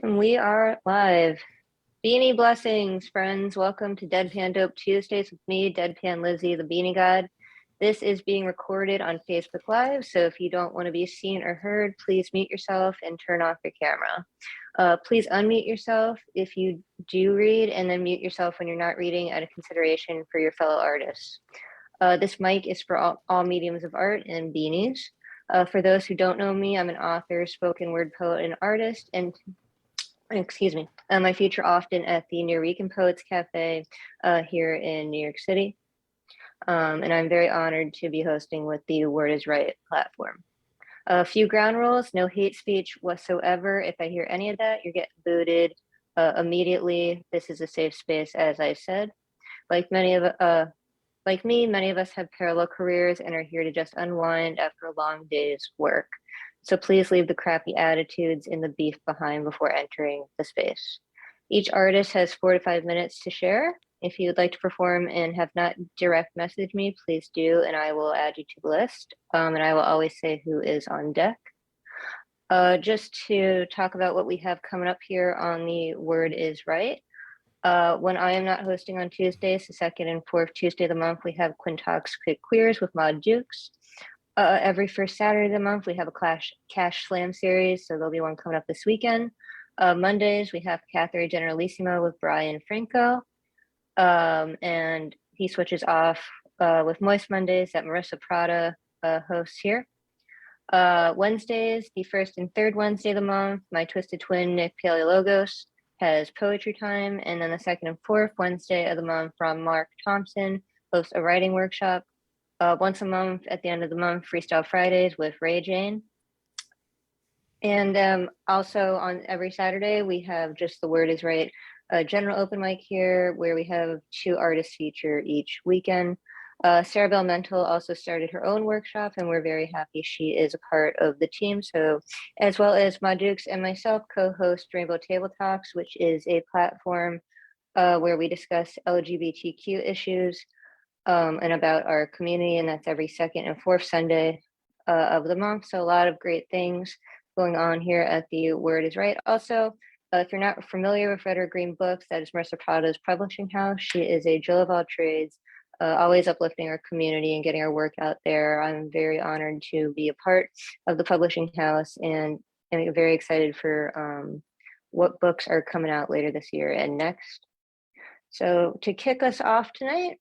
And we are live. Beanie blessings, friends. Welcome to Deadpan Dope Tuesdays with me, Deadpan Lizzie, the Beanie God. This is being recorded on Facebook Live, so if you don't want to be seen or heard, please mute yourself and turn off your camera. Please unmute yourself if you do read, and then mute yourself when you're not reading out of consideration for your fellow artists. This mic is for all mediums of art and beanies. For those who don't know me, I'm an author, spoken word poet, and artist, and excuse me, I feature often at the Nuyorican Poets Cafe here in New York City. And I'm very honored to be hosting with the Word is Right platform. A few ground rules: no hate speech whatsoever. If I hear any of that, you get booted immediately. This is a safe space, as I said. Like me, many of us have parallel careers and are here to just unwind after a long day's work. So please leave the crappy attitudes and the beef behind before entering the space. Each artist has 4 to 5 minutes to share. If you would like to perform and have not direct messaged me, please do, and I will add you to the list. And I will always say who is on deck. Just to talk about what we have coming up here on the Word is Right. When I am not hosting on Tuesdays, the second and fourth Tuesday of the month, we have Quintox Quick Queers with Mod Dukes. Every first Saturday of the month, we have a Cash Slam series, so there'll be one coming up this weekend. Mondays, we have Catherine Generalissimo with Brian Franco, and he switches off with Moist Mondays that Marissa Prada hosts here. Wednesdays, the first and third Wednesday of the month, my twisted twin, Nick Paleologos, has poetry time, and then the second and fourth Wednesday of the month from Mark Thompson hosts a writing workshop. Once a month at the end of the month, Freestyle Fridays with Ray Jane. And also on every Saturday, we have just the Word is Right, a general open mic here where we have 2 artists feature each weekend. Sarah Bell Mental also started her own workshop, and we're very happy she is a part of the team. So, as well as Madukes and myself co-host Rainbow Table Talks, which is a platform where we discuss LGBTQ issues and about our community, and that's every second and fourth Sunday of the month. So a lot of great things going on here at the Word is Right. Also, if you're not familiar with Red or Green Books, that is Marissa Prada's publishing house. She is a Jill of all trades, always uplifting our community and getting our work out there. I'm very honored to be a part of the publishing house, and I'm very excited for what books are coming out later this year and next. So to kick us off tonight,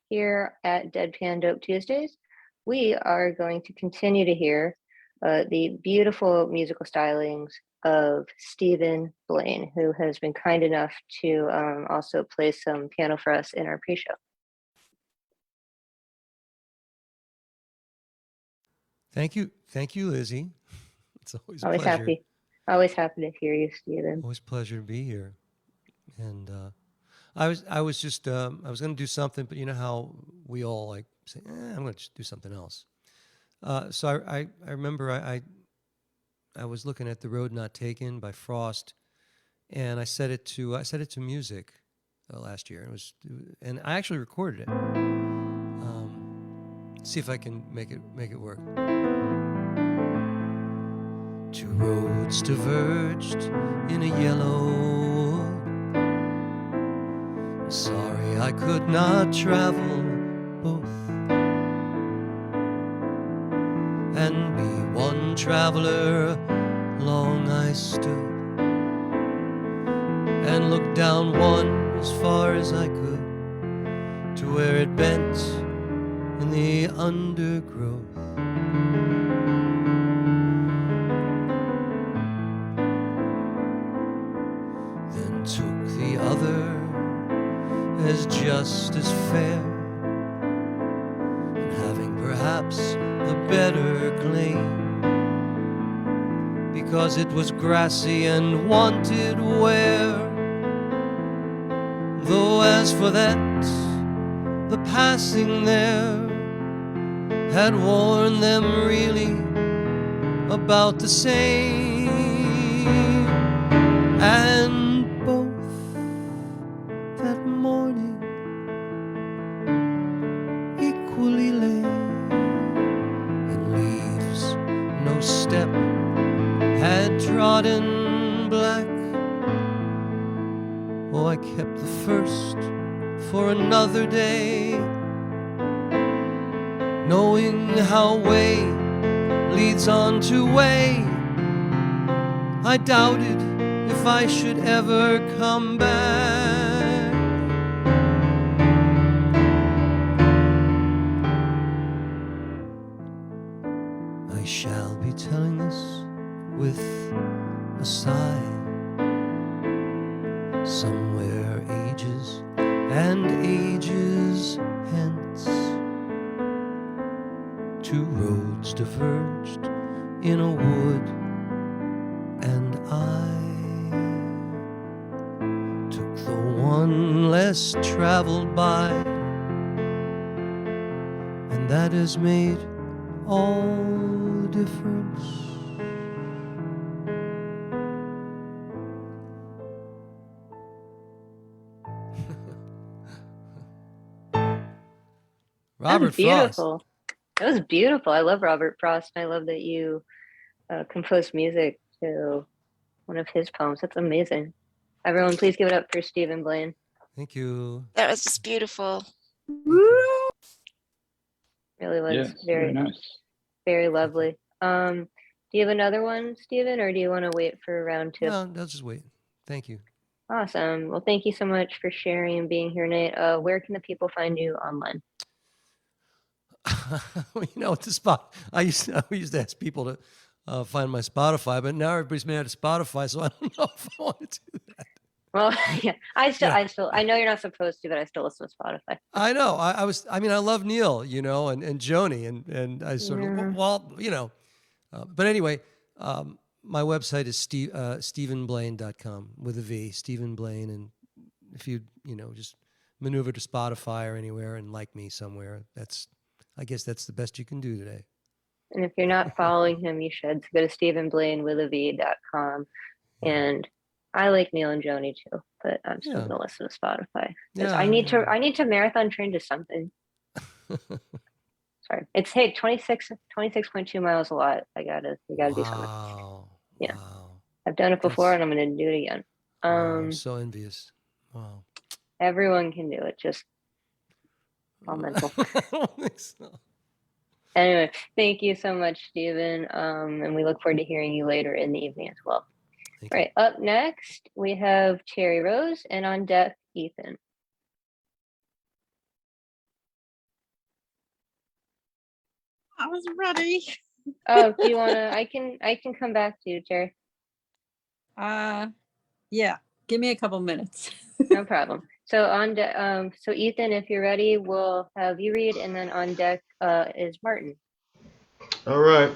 here at Deadpan Dope Tuesdays, we are going to continue to hear the beautiful musical stylings of Stephen Blaine, who has been kind enough to also play some piano for us in our pre-show. Thank you, Lizzie. It's always a Always pleasure. always happy to hear you, Stephen. Always a pleasure to be here. And I was going to do something, but you know how we all like say, I'm going to just do something else. So I remember I was looking at The Road Not Taken by Frost, and I set it to music last year. And I actually recorded it. See if I can make it work. 2 roads diverged in a yellow wood. Sorry I could not travel both, and be one traveler. Long I stood and looked down one as far as I could to where it bent in the undergrowth. Then took the other as just as fair, and having perhaps the better claim, because it was grassy and wanted wear. Though as for that, the passing there had worn them really about the same, and both that morning equally lay in leaves no step had trodden black Oh, I kept the first for another day, knowing how way leads on to way. I doubted if I should ever come back. I shall be telling this with a sigh, somewhere ages and ages hence. Two roads diverged in a wood, and I took the one less traveled by, and that has made all the difference. Robert Frost. Beautiful. That was beautiful. I love Robert Frost. I love that you composed music to one of his poems. That's amazing. Everyone, please give it up for Stephen Blaine. Thank you. That was just beautiful. Really was Yes, very nice. very lovely. Do you have another one, Stephen, or do you want to wait for round two? No, I'll just wait. Thank you. Awesome. Well, thank you so much for sharing and being here, Nate. Where can the people find you online? You know, at the spot, I used to ask people to find my Spotify, but now everybody's mad at Spotify, so I don't know if I want to do that. Well, yeah, I know you're not supposed to, but I still listen to Spotify. I know. I love Neil, you know, and Joni, and I sort of, well, you know, but anyway, my website is stephenblaine.com with a V, Stephen Blaine, and if you know, just maneuver to Spotify or anywhere and like me somewhere, I guess that's the best you can do today. And if you're not following him, you should. So go to stephenblainewithAV.com. And I like Neil and Joni too, but I'm still gonna listen to Spotify. I need to marathon train to something. Sorry. It's 26.2 miles a lot. We gotta do something. Yeah. Wow. I've done it before and I'm gonna do it again. I'm so envious. Wow. Everyone can do it, just all mental. I don't think so. Anyway, thank you so much, Stephen. And we look forward to hearing you later in the evening as well. All right, up next, we have Cherry Rose, and on deck, Ethan. I was ready. Oh, do you wanna? I can come back to you, Cherry. Yeah, give me a couple minutes. No problem. So so Ethan, if you're ready, we'll have you read, and then on deck is Martin. All right.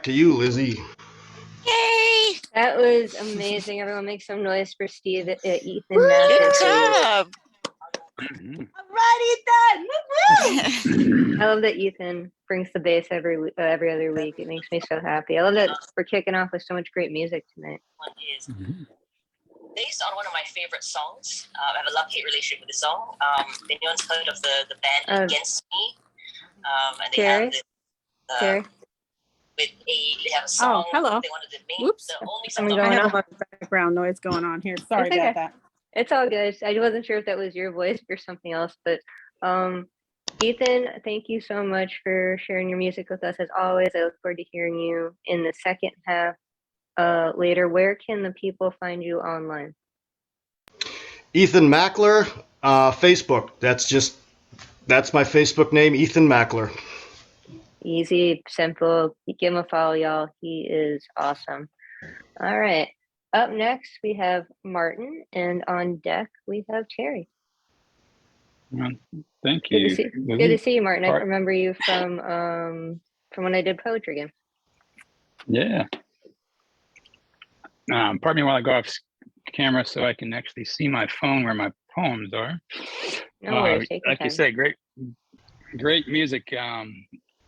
to you, Lizzie. Yay! That was amazing. Everyone make some noise for Steve, Ethan Good Master, please. job. All right, Ethan. Woo-woo! I love that Ethan brings the bass every other week. It makes me so happy. I love that we're kicking off with so much great music tonight. One is based on one of my favorite songs. I have a love-hate relationship with the song. If anyone's heard of the band Against Me, and they Terry? have this, Terry? they have a song. hello. They wanted to make Whoops. the only I'm song. I going have on. a lot of background noise going on here. Sorry It's about okay. that. It's all good. I wasn't sure if that was your voice or something else, but Ethan, thank you so much for sharing your music with us. As always, I look forward to hearing you in the second half later. Where can the people find you online? Ethan Mackler, Facebook. That's my Facebook name, Ethan Mackler. Easy, simple. Give him a follow, y'all. He is awesome. All right. Up next, we have Martin, and on deck, we have Terry. Well, thank Good you. to see, Lizzie. good to see you, Martin. I Part- remember you from when I did Poetry Game. Yeah. Pardon me while I go off camera so I can actually see my phone where my poems are. No worries, take your Like you time. say, great music.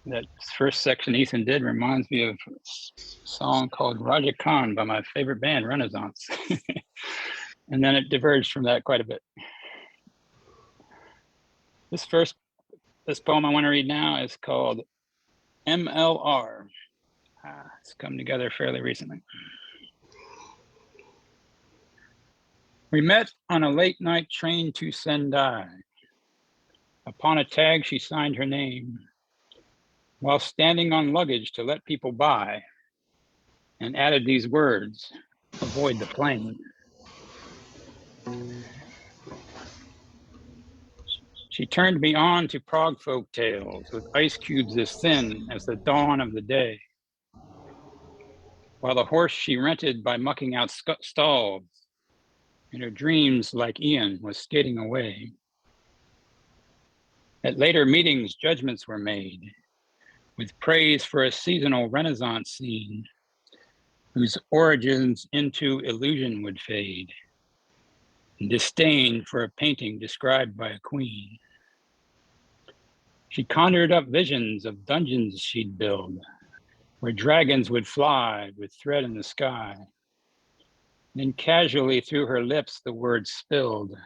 That first section Ethan did reminds me of a song called Raja Khan by my favorite band, Renaissance. And then it diverged from that quite a bit. This poem I want to read now is called MLR. It's come together fairly recently. We met on a late night train to Sendai. Upon a tag, she signed her name while standing on luggage to let people by, and added these words: avoid the plane. She turned me on to Prague folk tales with ice cubes as thin as the dawn of the day, while the horse she rented by mucking out stalls in her dreams like Ian was skating away. At later meetings, judgments were made with praise for a seasonal Renaissance scene whose origins into illusion would fade, and disdain for a painting described by a queen. She conjured up visions of dungeons she'd build, where dragons would fly with thread in the sky. Then casually through her lips the words spilled,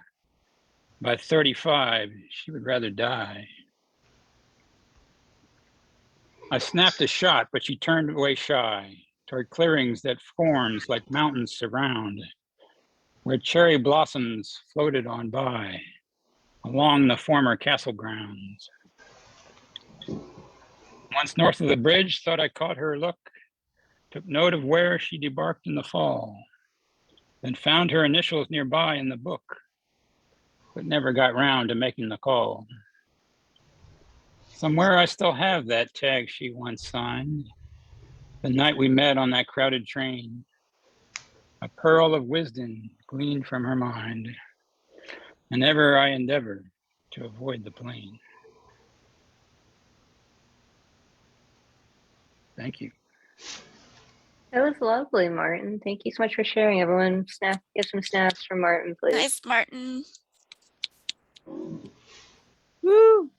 by 35, she would rather die. I snapped a shot, but she turned away shy, toward clearings that forms like mountains surround, where cherry blossoms floated on by, along the former castle grounds. Once north of the bridge, thought I caught her look, took note of where she debarked in the fall, then found her initials nearby in the book, but never got round to making the call. Somewhere I still have that tag she once signed, the night we met on that crowded train, a pearl of wisdom gleaned from her mind, and ever I endeavor to avoid the plane. Thank you. That was lovely, Martin. Thank you so much for sharing. Everyone, get some snaps from Martin, please. Nice, Martin. Woo!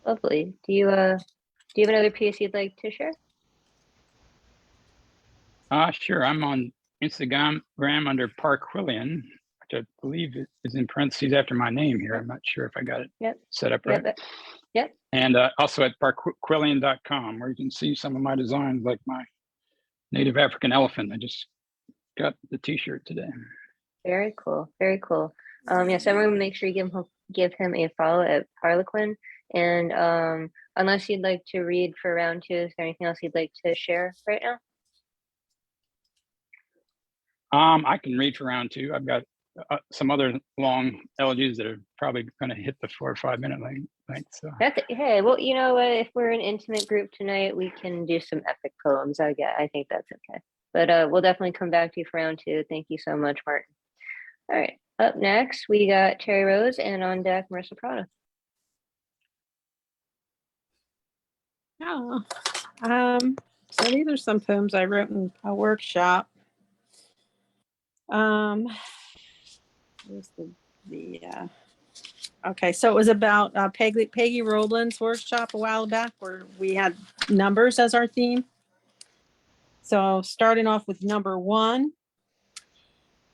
Lovely. Do you have another piece you'd like to share? Sure. I'm on Instagram under Parquillian, which I believe is in parentheses after my name here. I'm not sure if I got it set up right. Yep. And also at parquillian.com, where you can see some of my designs, like my native African elephant. I just got the t-shirt today. Very cool. Very cool. Yes, everyone make sure you give him a follow at Harlequin. And unless you'd like to read for round 2, is there anything else you'd like to share right now? I can read for round 2. I've got some other long elegies that are probably going to hit the 4 or 5 minute length. So Hey, well, you know what? If we're an intimate group tonight, we can do some epic poems. I think that's okay. But we'll definitely come back to you for round 2. Thank you so much, Martin. All right. Up next, we got Terry Rose, and on deck, Marissa Prado. Oh. So these are some poems I wrote in a workshop. Where's okay, so it was about Peggy Rowland's workshop a while back where we had numbers as our theme. So starting off with number 1,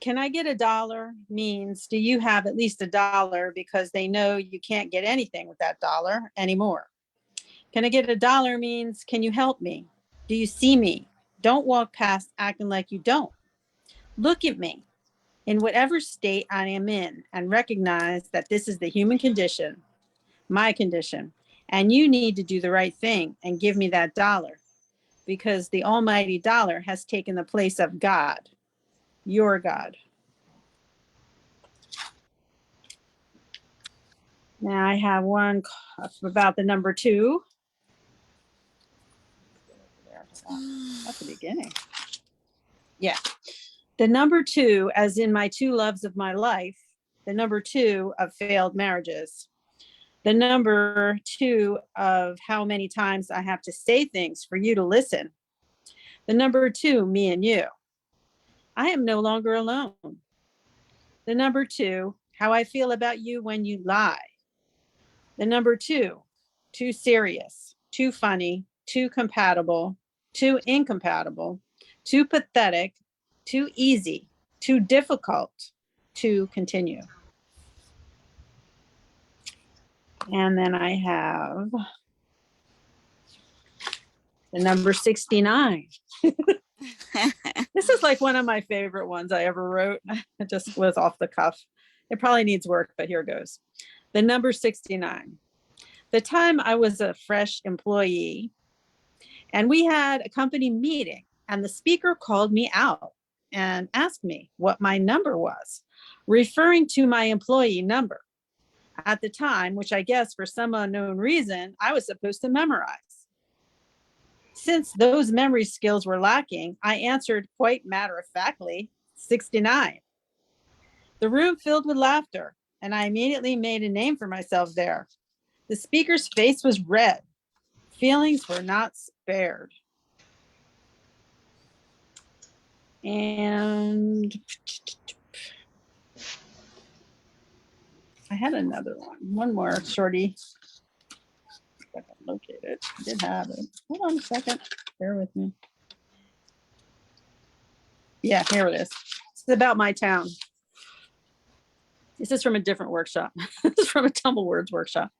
can I get $1 means, do you have at least $1 because they know you can't get anything with that dollar anymore. Can I get $1 means, can you help me? Do you see me? Don't walk past acting like you don't. Look at me in whatever state I am in and recognize that this is the human condition, my condition, and you need to do the right thing and give me that $1 because the almighty dollar has taken the place of God, your God. Now I have one about the number 2. That's the beginning. Yeah. The number 2, as in my 2 loves of my life, the number 2 of failed marriages, the number 2 of how many times I have to say things for you to listen, the number 2, me and you. I am no longer alone. The number 2, how I feel about you when you lie. The number 2, too serious, too funny, too compatible, too incompatible, too pathetic, too easy, too difficult to continue. And then I have the number 69. This is like one of my favorite ones I ever wrote. It just was off the cuff. It probably needs work, but here goes. The number 69. The time I was a fresh employee and we had a company meeting and the speaker called me out and asked me what my number was, referring to my employee number at the time, which I guess for some unknown reason, I was supposed to memorize. Since those memory skills were lacking, I answered quite matter-of-factly, 69. The room filled with laughter, and I immediately made a name for myself there. The speaker's face was red. Feelings were not spared. And I had another one more shorty. If I can locate it. I did have it. Hold on a second. Bear with me. Yeah, here it is. It's about my town. This is from a different workshop. This is from a Tumble Words workshop.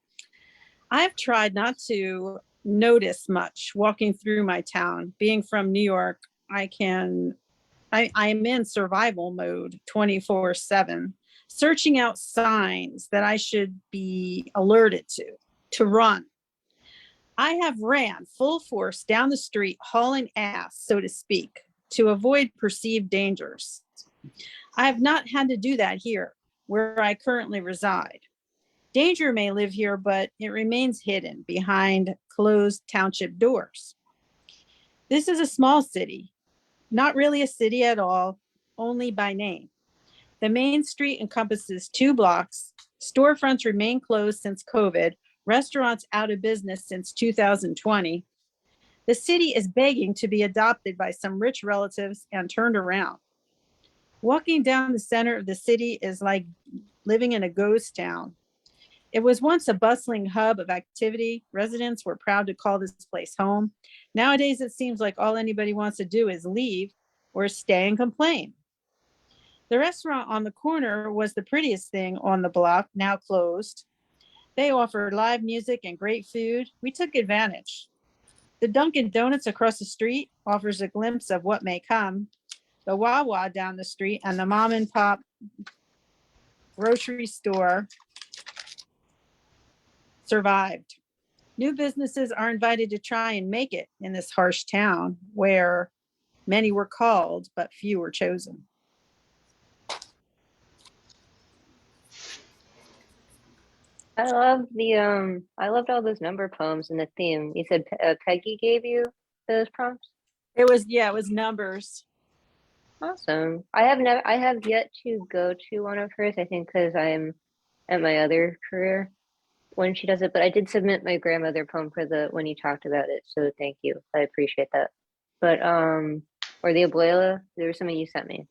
I've tried not to notice much walking through my town. Being from New York, I'm in survival mode 24/7, searching out signs that I should be alerted to run. I have ran full force down the street, hauling ass, so to speak, to avoid perceived dangers. I have not had to do that here, where I currently reside. Danger may live here, but it remains hidden behind closed township doors. This is a small city, not really a city at all, only by name. The main street encompasses 2 blocks. Storefronts remain closed since COVID, restaurants out of business since 2020. The city is begging to be adopted by some rich relatives and turned around. Walking down the center of the city is like living in a ghost town. It was once a bustling hub of activity. Residents were proud to call this place home. Nowadays, it seems like all anybody wants to do is leave or stay and complain. The restaurant on the corner was the prettiest thing on the block, now closed. They offered live music and great food. We took advantage. The Dunkin' Donuts across the street offers a glimpse of what may come. The Wawa down the street and the mom and pop grocery store survived. New businesses are invited to try and make it in this harsh town where many were called, but few were chosen. I loved all those number poems in the theme. You said Peggy gave you those prompts? It was numbers. Awesome. I have yet to go to one of hers, I think because I'm at my other career when she does it, but I did submit my grandmother poem for when you talked about it, so thank you. I appreciate that. but or the abuela. There was something you sent me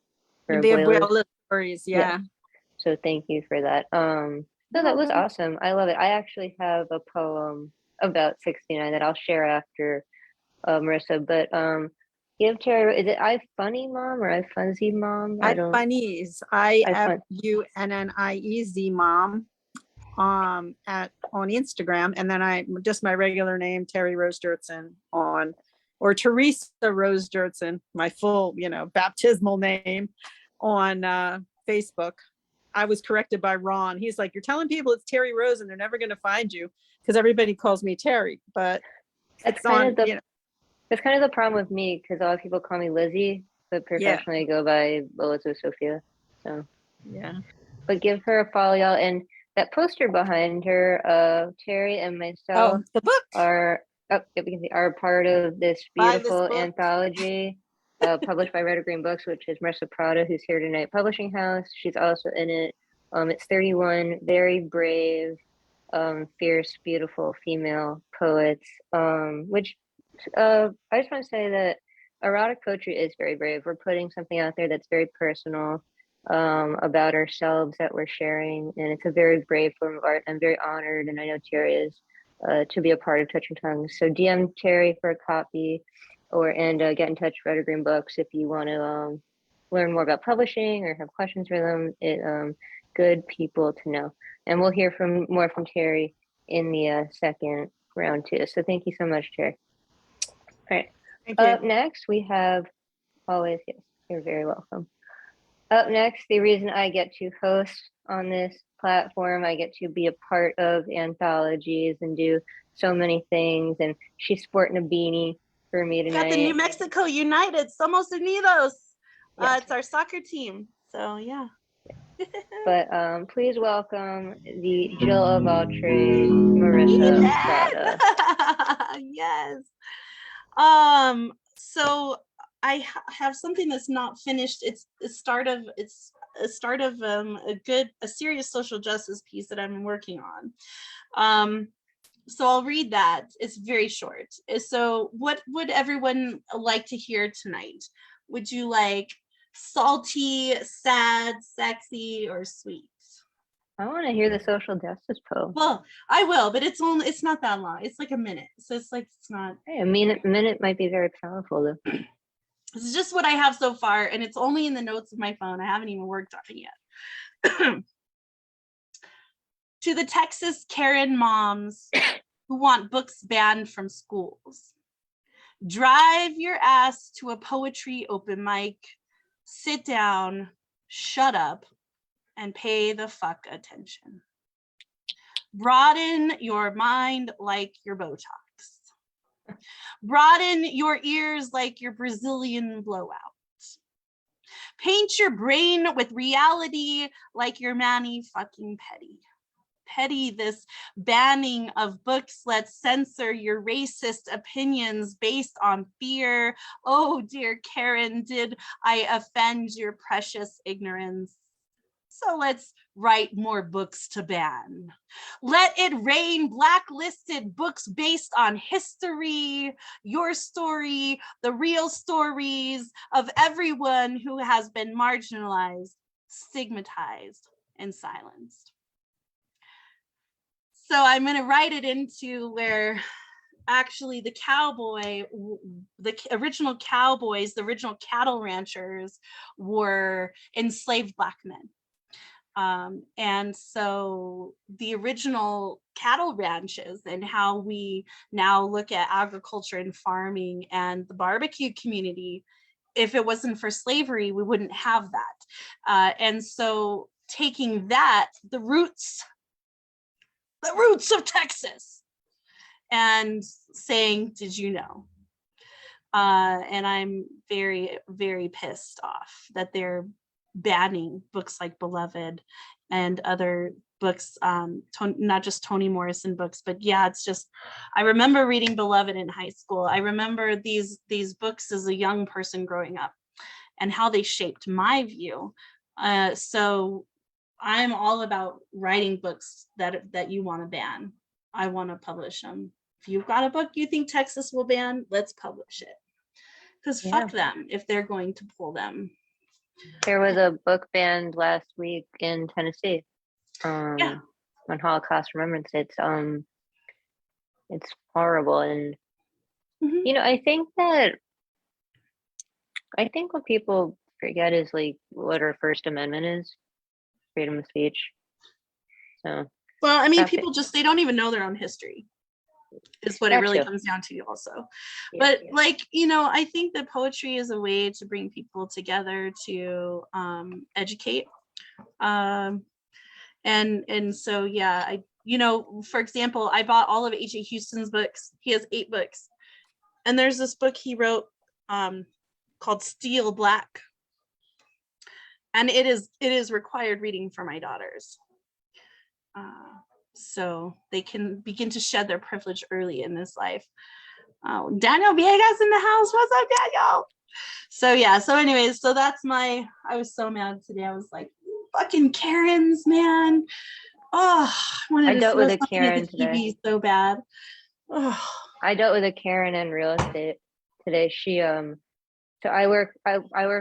for The abuelas. abuela stories, yeah. So thank you for that. No, that was awesome. I love it. I actually have a poem about 69 that I'll share after Marissa. But give Terry, is it I funny mom or I fuzzy mom? I funnies. I I F fun- U N N I E Z mom on Instagram, and then I just my regular name Terry Rose Dirtson on, or Teresa Rose Dirtson, my full baptismal name on Facebook. I was corrected by Ron. He's like, you're telling people it's Terry Rose and they're never going to find you because everybody calls me Terry, but that's it's on, that's kind of the problem with me because a lot of people call me Lizzie, but professionally I go by Melissa Sophia. So yeah. but give her a follow, y'all. And that poster behind her, Terry and myself The book. are we can see are part of this Buy this beautiful book. anthology published by Red or Green Books, which is Marissa Prado, who's here tonight, publishing house. She's also in it. It's 31 very brave, fierce, beautiful female poets. Which I just want to say that erotic poetry is very brave. We're putting something out there that's very personal, about ourselves that we're sharing, and it's a very brave form of art. I'm very honored, and I know Terry is, to be a part of Touching Tongues. So DM Terry for a copy, and get in touch with Red or Green Books if you want to learn more about publishing or have questions for them. Good people to know, and we'll hear more from Terry in the second round too. So thank you so much, Terry. All right. Thank you. Up next, we have always, yes, you're very welcome. Up next, the reason I get to host on this platform, I get to be a part of anthologies and do so many things. And she's sporting a beanie for me tonight. Got the New Mexico United, Somos Unidos. Yes. It's our soccer team. So yeah. But please welcome the Jill of all trades, Marissa Prada. Yes. So I have something that's not finished. It's a start of a serious social justice piece that I'm working on. So I'll read that. It's very short. So what would everyone like to hear tonight? Would you like salty, sad, sexy, or sweet? I want to hear the social justice poem. Well, I will, but it's not that long. It's like a minute. So it's not. Hey, a minute might be very powerful though. This is just what I have so far, and it's only in the notes of my phone. I haven't even worked on it yet. To the Texas Karen moms who want books banned from schools, drive your ass to a poetry open mic, sit down, shut up, and pay the fuck attention. Broaden your mind like your Botox. Broaden your ears like your Brazilian blowout. Paint your brain with reality like your Manny fucking Petty. Petty, this banning of books lets censor your racist opinions based on fear. Oh, dear Karen, did I offend your precious ignorance? So let's write more books to ban. Let it rain blacklisted books based on history, your story, the real stories of everyone who has been marginalized, stigmatized, and silenced. So I'm going to write it into where actually the original cowboys, the original cattle ranchers were enslaved Black men. And so the original cattle ranches and how we now look at agriculture and farming and the barbecue community, if it wasn't for slavery, we wouldn't have that. And so taking that, the roots of Texas, and saying, did you know? And I'm very, very pissed off that they're banning books like Beloved and other books, not just Toni Morrison books, but yeah, it's just, I remember reading Beloved in high school. I remember these books as a young person growing up and how they shaped my view. So I'm all about writing books that you want to ban. I want to publish them. If you've got a book you think Texas will ban, let's publish it. Because Yeah. fuck them if they're going to pull them. There was a book banned last week in Tennessee. Yeah. On Holocaust Remembrance. It's horrible, and Mhm. you know, I think what people forget is like what our First Amendment is, freedom of speech. So Well, I mean, Okay. people just, they don't even know their own history, is what it That really too. comes down to also. yeah, But yeah. like, you know, I think that poetry is a way to bring people together to educate. And so, yeah, I, you know, for example, I bought all of H.A. Houston's books. He has 8 books. And there's this book he wrote called Steel Black. And it is required reading for my daughters. So they can begin to shed their privilege early in this life. Oh, Daniel Viegas in the house. What's up, Daniel? So yeah, so anyways, so that's I was so mad today. I was like, fucking Karens, man. Oh, I wanted I to dealt throw with a something Karen at the TV today. so bad. Oh, I dealt with a Karen in real estate today. She so I work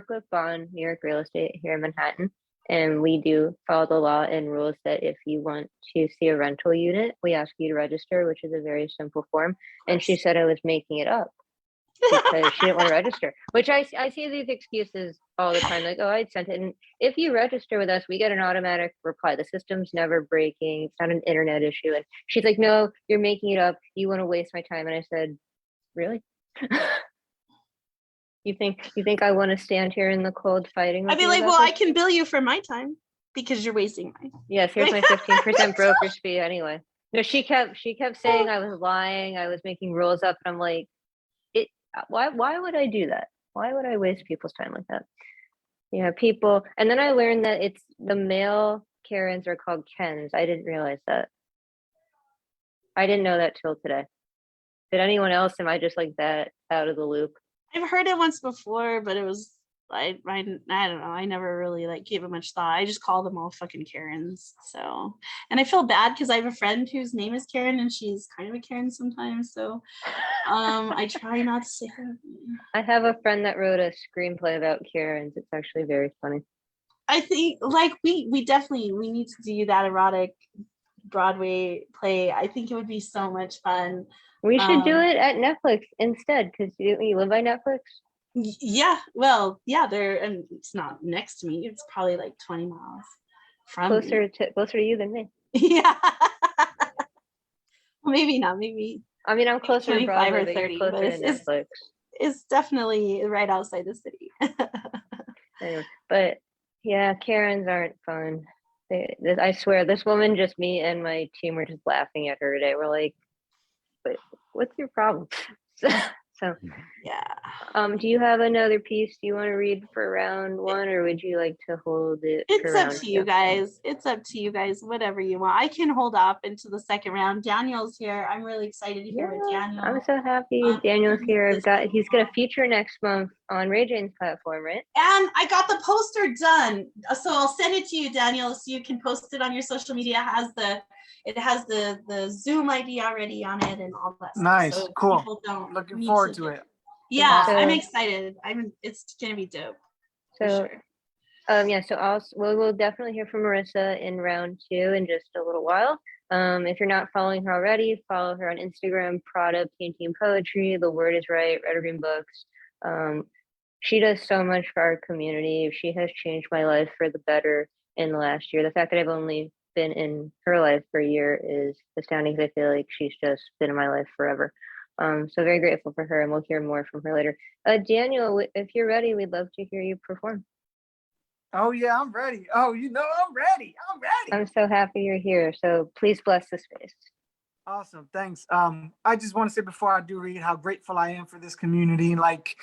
with Bond New York Real Estate here in Manhattan, and we do follow the law and rules that if you want to see a rental unit, we ask you to register, which is a very simple form. And she said I was making it up because she didn't want to register, which I see these excuses all the time, like, oh, I sent it. And if you register with us, we get an automatic reply. The system's never breaking. It's not an internet issue. And she's like, no, you're making it up. You want to waste my time. And I said, really? You think I want to stand here in the cold fighting with I'd be you like, about well, I this? can bill you for my time because you're wasting mine. Yes, here's my 15% broker's fee anyway. No, she kept saying I was lying, I was making rules up, and I'm like, why would I do that? Why would I waste people's time like that? Yeah, people. And then I learned that it's the male Karens are called Kens. I didn't realize that. I didn't know that till today. Did anyone else? Am I just like that out of the loop? I've heard it once before, but it was I don't know. I never really like gave it much thought. I just call them all fucking Karens. So, and I feel bad because I have a friend whose name is Karen, and she's kind of a Karen sometimes. So, I try not to say her. I have a friend that wrote a screenplay about Karens. It's actually very funny. I think like we definitely we need to do that erotic Broadway play. I think it would be so much fun. We should do it at Netflix instead, because you live by Netflix. Yeah, well, yeah, and it's not next to me. It's probably like 20 miles from me. Closer to you than me. Yeah. Well, maybe not. Maybe I mean, I'm closer to 25 Broadway, or but you're 30, closer but to Netflix. it's definitely right outside the city. Anyway, but yeah, Karens aren't fun. I swear, this woman, just me and my team were just laughing at her today. We're like, but what's your problem? So, Yeah. do you have another piece you want to read for round one, or would you like to hold it for It's up round to you two? guys. It's up to you guys, whatever you want. I can hold off into the second round. Daniel's here. I'm really excited to hear what Daniel. I'm so happy Daniel's here. He's gonna feature next month on Ray Jane's platform, right? And I got the poster done. So I'll send it to you, Daniel, so you can post it on your social media. It has the Zoom ID already on it and all that stuff. Nice, so cool. People don't Looking forward to it. Yeah, So- I'm excited. It's gonna be dope. For So sure. yeah, so we'll definitely hear from Marissa in round two in just a little while. If you're not following her already, follow her on Instagram, Prada Painting Poetry. The word is right, Red or Green Books. She does so much for our community. She has changed my life for the better in the last year. The fact that I've only been in her life for a year is astounding, because I feel like she's just been in my life forever. So very grateful for her, and we'll hear more from her later. Daniel, if you're ready, we'd love to hear you perform. Oh yeah, I'm ready. Oh, I'm ready. I'm ready. I'm so happy you're here. So please bless the space. Awesome. Thanks. I just want to say before I do read how grateful I am for this community. Like,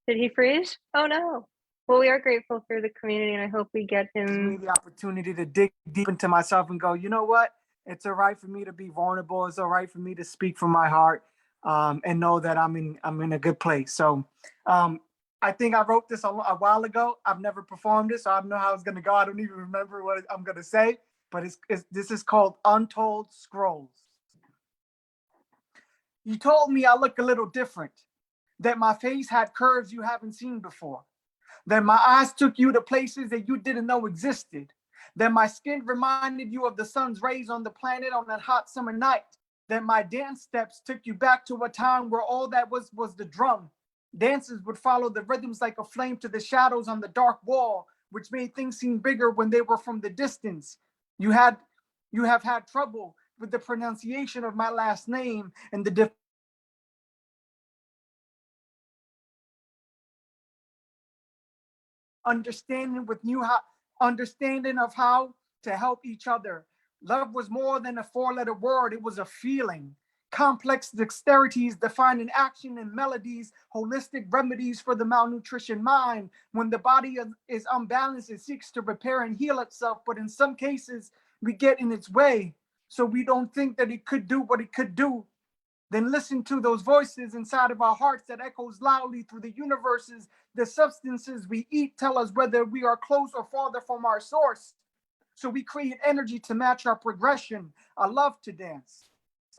Did he freeze? Oh no. Well, we are grateful for the community, and I hope we get gives me him. the opportunity to dig deep into myself and go, you know what? It's all right for me to be vulnerable. It's all right for me to speak from my heart, and know that I'm in a good place. So I think I wrote this a while ago. I've never performed it, so I don't know how it's gonna go. I don't even remember what I'm gonna say, but this is called Untold Scrolls. You told me I look a little different, that my face had curves you haven't seen before, that my eyes took you to places that you didn't know existed, that my skin reminded you of the sun's rays on the planet on that hot summer night, that my dance steps took you back to a time where all that was the drum. Dances would follow the rhythms like a flame to the shadows on the dark wall, which made things seem bigger when they were from the distance. You have had trouble with the pronunciation of my last name and the understanding of how to help each other. Love was more than a four-letter word, it was a feeling. Complex dexterities defining action and melodies, holistic remedies for the malnutrition mind. When the body is unbalanced, it seeks to repair and heal itself, but in some cases, we get in its way. So we don't think that it could do what it could do. Then listen to those voices inside of our hearts that echoes loudly through the universes. The substances we eat tell us whether we are close or farther from our source. So we create energy to match our progression. I love to dance.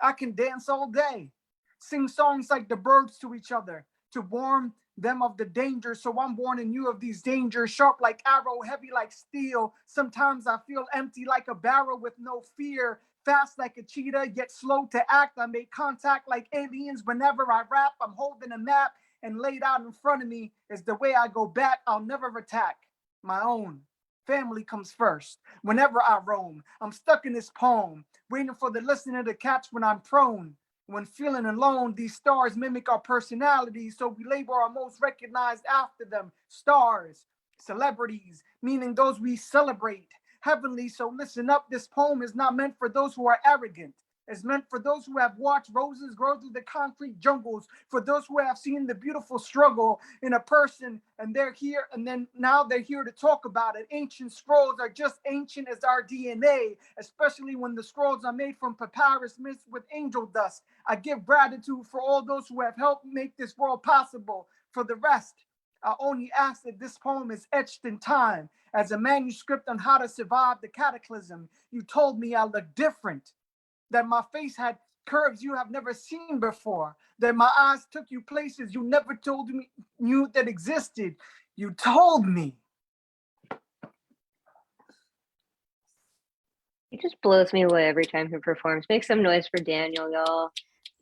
I can dance all day. Sing songs like the birds to each other to warn them of the danger. So I'm warning you of these dangers, sharp like arrow, heavy like steel. Sometimes I feel empty like a barrel with no fear. Fast like a cheetah, yet slow to act. I make contact like aliens whenever I rap. I'm holding a map and laid out in front of me is the way I go back. I'll never attack my own. Family comes first. Whenever I roam, I'm stuck in this poem, waiting for the listener to catch when I'm prone. When feeling alone, these stars mimic our personalities, so we label our most recognized after them. Stars, celebrities, meaning those we celebrate. Heavenly, so listen up, this poem is not meant for those who are arrogant. It's meant for those who have watched roses grow through the concrete jungles, for those who have seen the beautiful struggle in a person, and they're here, and then now they're here to talk about it. Ancient scrolls are just ancient as our DNA, especially when the scrolls are made from papyrus mixed with angel dust. I give gratitude for all those who have helped make this world possible. For the rest, I only ask that this poem is etched in time as a manuscript on how to survive the cataclysm. You told me I look different, that my face had curves you have never seen before, that my eyes took you places you never told me knew that existed. You told me. He just blows me away every time he performs. Make some noise for Daniel, y'all.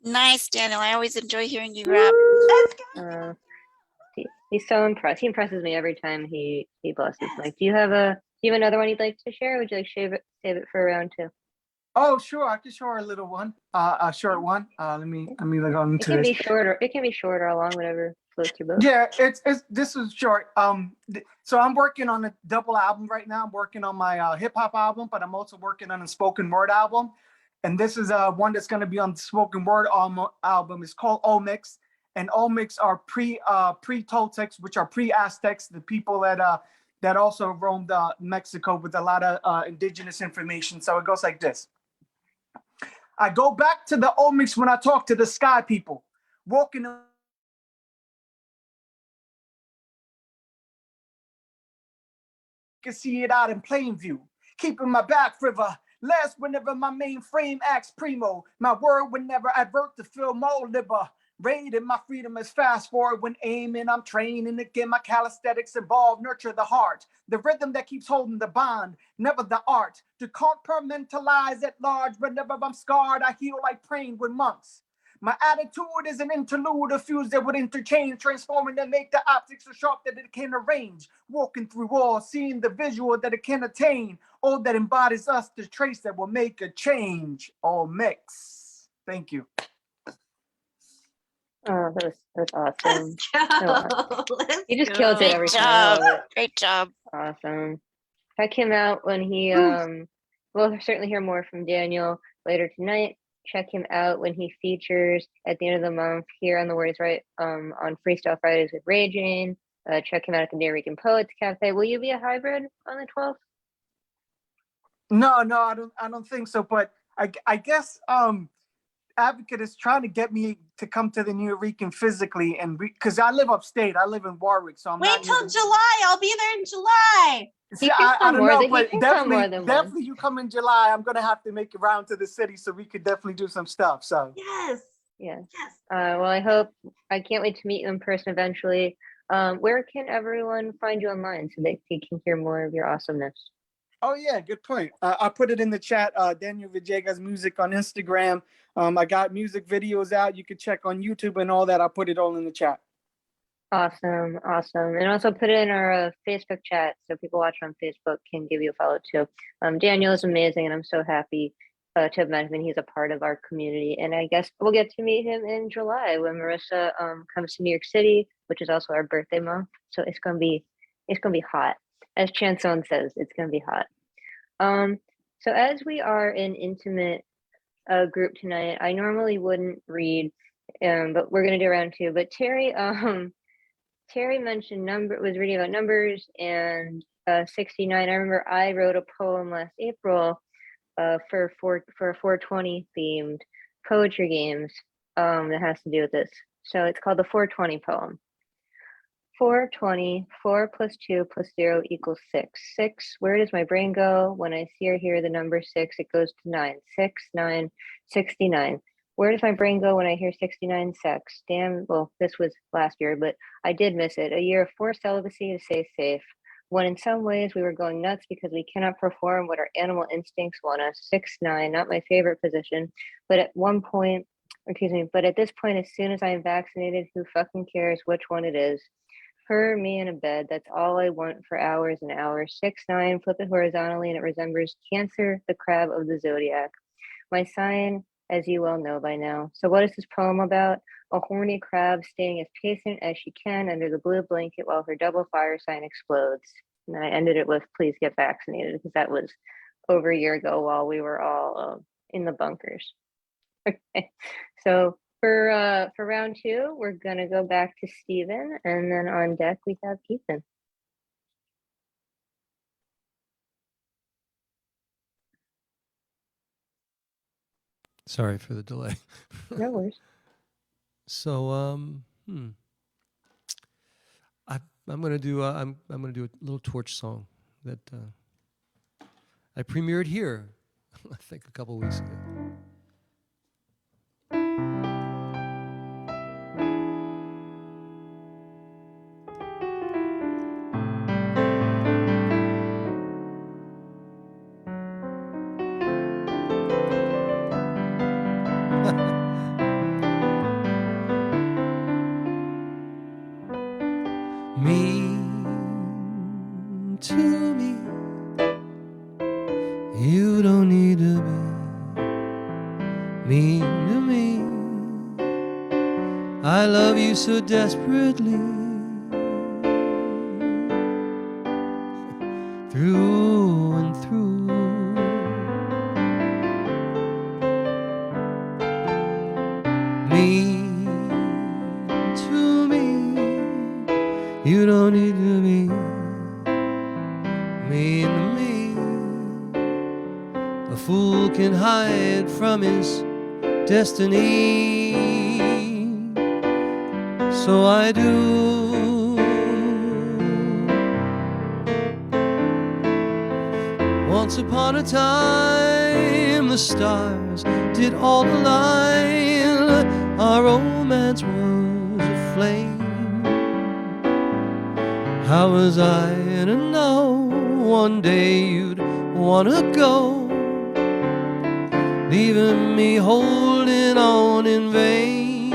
Nice, Daniel. I always enjoy hearing you rap. He's so impressed. He impresses me every time he busts his mic. Do you have another one you'd like to share? Or would you like save it for round two? Oh, sure. I can show her a little one, a short one. Let me look on into this. Be shorter. It can be shorter, or long, whatever floats your boat. Yeah, this is short. So I'm working on a double album right now. I'm working on my hip hop album, but I'm also working on a spoken word album. And this is one that's going to be on the spoken word album. It's called Olmecs, and Olmecs are pre-Toltecs, which are pre-Aztecs, the people that also roamed Mexico with a lot of indigenous information. So it goes like this. I go back to the Olmecs when I talk to the sky people, walking. Can see it out in plain view, keeping my back river. Last whenever my main frame acts primo, my word would never advert to feel more liber. Raiding my freedom is fast forward when aiming. I'm training again. My calisthenics involve nurture the heart, the rhythm that keeps holding the bond, never the art to compartmentalize at large. Whenever I'm scarred, I heal like praying with monks. My attitude is an interlude of fuse that would interchange, transforming and make the optics so sharp that it can arrange. Walking through walls, seeing the visual that it can attain, all that embodies us, the trace that will make a change. All mix. Thank you. Oh, that's awesome. Let's He just go. kills it every time. Great job. Awesome. Check him out when he we'll certainly hear more from Daniel later tonight. Check him out when he features at the end of the month here on the Words Right on Freestyle Fridays with Raging. Check him out at the New Rican Poets Cafe. Will you be a hybrid on the 12th? No, I don't think so. But I guess Advocate is trying to get me to come to the New Rican physically, and because I live upstate, I live in Warwick, so I'm Wait till July. I'll be there in July. See, I don't know, but definitely you come in July. I'm gonna have to make it round to the city so we could definitely do some stuff. So yes, Yes. Yes. Well, I can't wait to meet you in person eventually. Where can everyone find you online so they can hear more of your awesomeness? Oh yeah, good point. I put it in the chat. Daniel Villegas Music on Instagram. I got music videos out. You can check on YouTube and all that. I put it all in the chat. Awesome, awesome. And also put it in our Facebook chat so people watching on Facebook can give you a follow too. Daniel is amazing, and I'm so happy to have met him. And he's a part of our community. And I guess we'll get to meet him in July when Marissa comes to New York City, which is also our birthday month. So it's gonna be hot. As Chansone says, it's gonna be hot. So as we are an intimate group tonight, I normally wouldn't read, but we're gonna do round two. But Terry mentioned was reading about numbers and 69. I remember I wrote a poem last April for a 420 themed poetry games that has to do with this. So it's called the 420 poem. 420, 4 plus 2 plus 0 equals 6. 6, where does my brain go? When I see or hear the number 6, it goes to 9. 6, 9, 69. Where does my brain go when I hear 69 sex? Damn, well, this was last year, but I did miss it. A year of forced celibacy to stay safe. When in some ways we were going nuts because we cannot perform what our animal instincts want us. 6, 9, not my favorite position. But at this point, as soon as I am vaccinated, who fucking cares which one it is? Her, me in a bed, that's all I want for hours and hours. 6, 9, flip it horizontally and it resembles Cancer, the crab of the zodiac. My sign, as you well know by now. So what is this poem about? A horny crab staying as patient as she can under the blue blanket while her double fire sign explodes. And then I ended it with, please get vaccinated, because that was over a year ago while we were all in the bunkers. Okay, so for round two, we're gonna go back to Stephen, and then on deck we have Ethan. Sorry for the delay. No worries. So I'm gonna do a little torch song that I premiered here, I think a couple weeks ago. Mean to me, you don't need to be mean to me. I love you so desperately, through and through. Mean to me, you don't need to be mean to me. A fool can hide from his destiny, so I do. Once upon a time, the stars did all align. Our romance was a flame. How was I to know one day you'd wanna go, leaving me holding on in vain?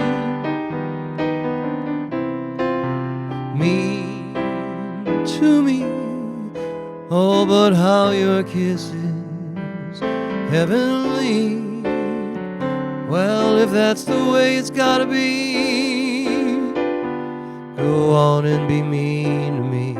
Mean to me, oh, but how your kiss is heavenly. Well, if that's the way it's gotta be, go on and be mean to me.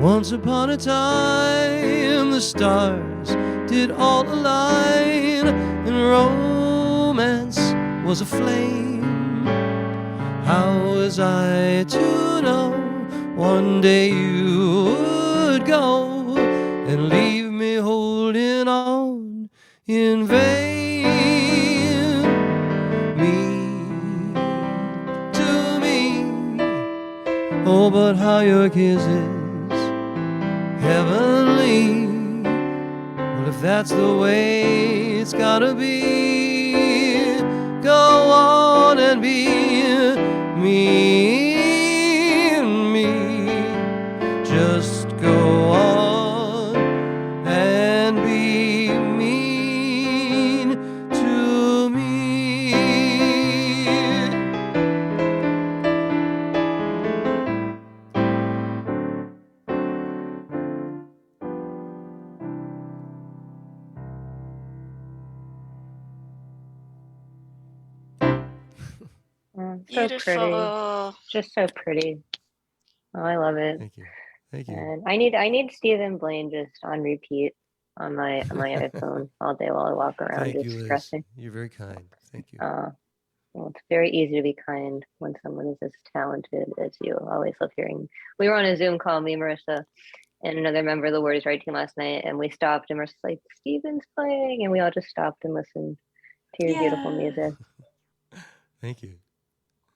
Once upon a time, the stars did all align, and romance was a flame. How was I to know one day you would go and leave me holding on in vain? Me, to me, oh, but how your kisses heavenly. Well, if that's the way it's gotta be, go on and be me, me. Just go on and be mean to me. Oh, so pretty. Beautiful. Just so pretty. Oh, I love it. Thank you. Thank you. And I need Stephen Blaine just on repeat on my iPhone all day while I walk around Thank just you, Liz. stressing. You're very kind. Thank you. Well, it's very easy to be kind when someone is as talented as you. I always love hearing. We were on a Zoom call, me, Marissa, and another member of the Word is Right team last night, and we stopped, and Marissa's like, "Stephen's playing," and we all just stopped and listened to your beautiful music. Thank you.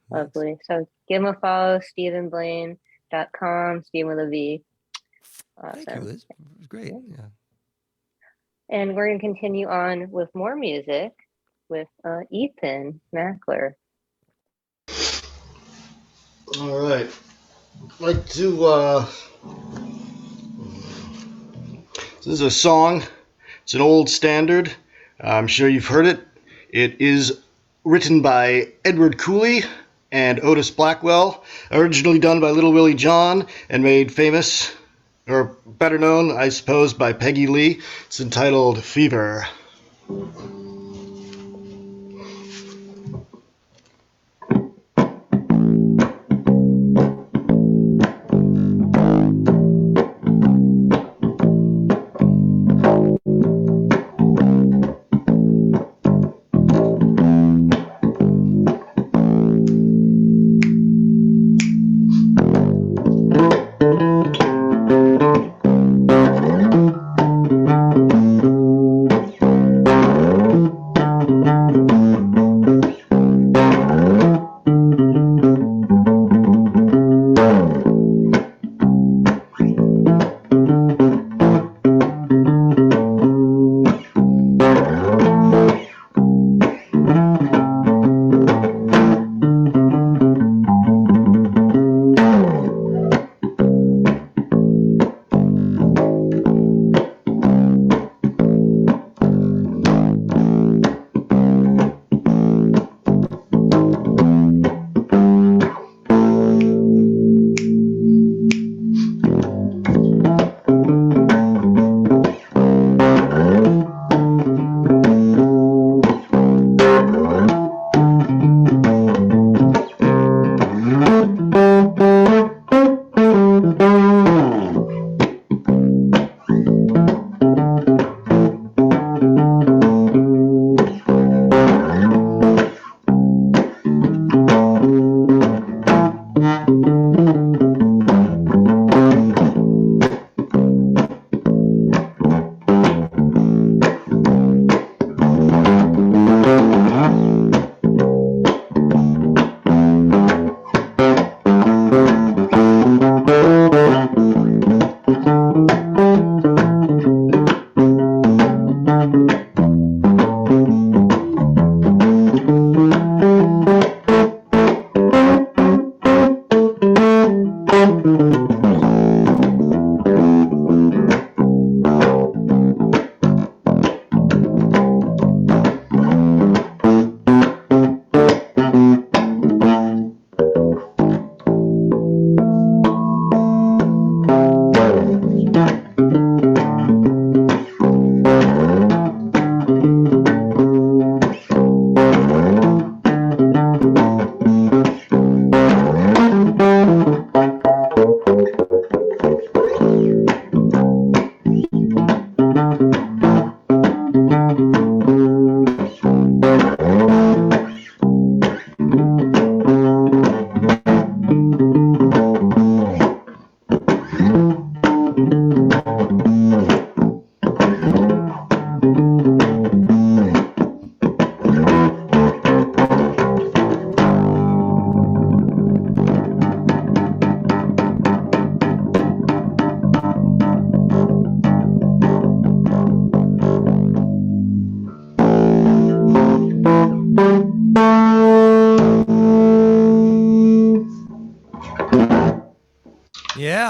Lovely. So give him a follow, StephenBlaine.com, Stephen with a V. Thank you, Liz. It was great. Yeah. And we're going to continue on with more music with Ethan Mackler. All right. I'd like to. This is a song. It's an old standard. I'm sure you've heard it. It is written by Edward Cooley and Otis Blackwell, originally done by Little Willie John and made famous, or better known, I suppose, by Peggy Lee. It's entitled Fever.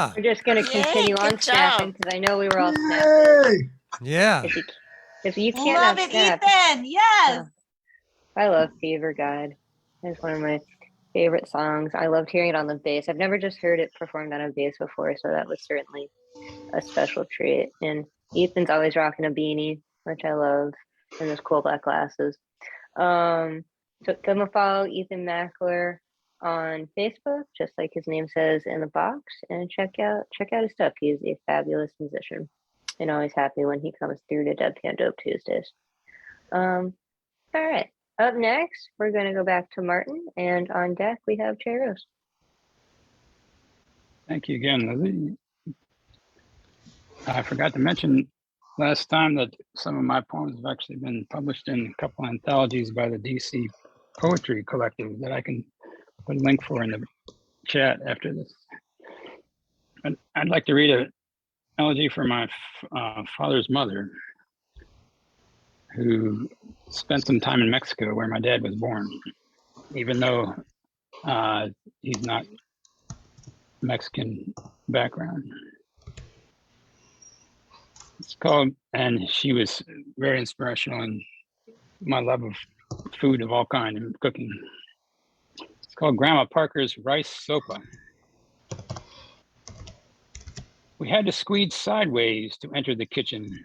Yeah. We're just going to Yay, continue on good snapping job. because I know we were all snapping. Yeah. If you can't Love have it, snap, Ethan. Yes. I love Fever God. It's one of my favorite songs. I loved hearing it on the bass. I've never just heard it performed on a bass before, so that was certainly a special treat. And Ethan's always rocking a beanie, which I love, and his cool black glasses. So come and follow Ethan Mackler on Facebook, just like his name says in the box, and check out his stuff. He is a fabulous musician, and always happy when he comes through to Deadpan Dope Tuesdays. All right. Up next, we're going to go back to Martin, and on deck we have Cheros. Thank you again, Lizzie. I forgot to mention last time that some of my poems have actually been published in a couple anthologies by the DC Poetry Collective that I can put a link for in the chat after this. I'd like to read an elegy for my father's mother, who spent some time in Mexico where my dad was born, even though he's not Mexican background. It's called, and she was very inspirational in my love of food of all kinds and cooking. It's called Grandma Parker's Rice Sopa. We had to squeeze sideways to enter the kitchen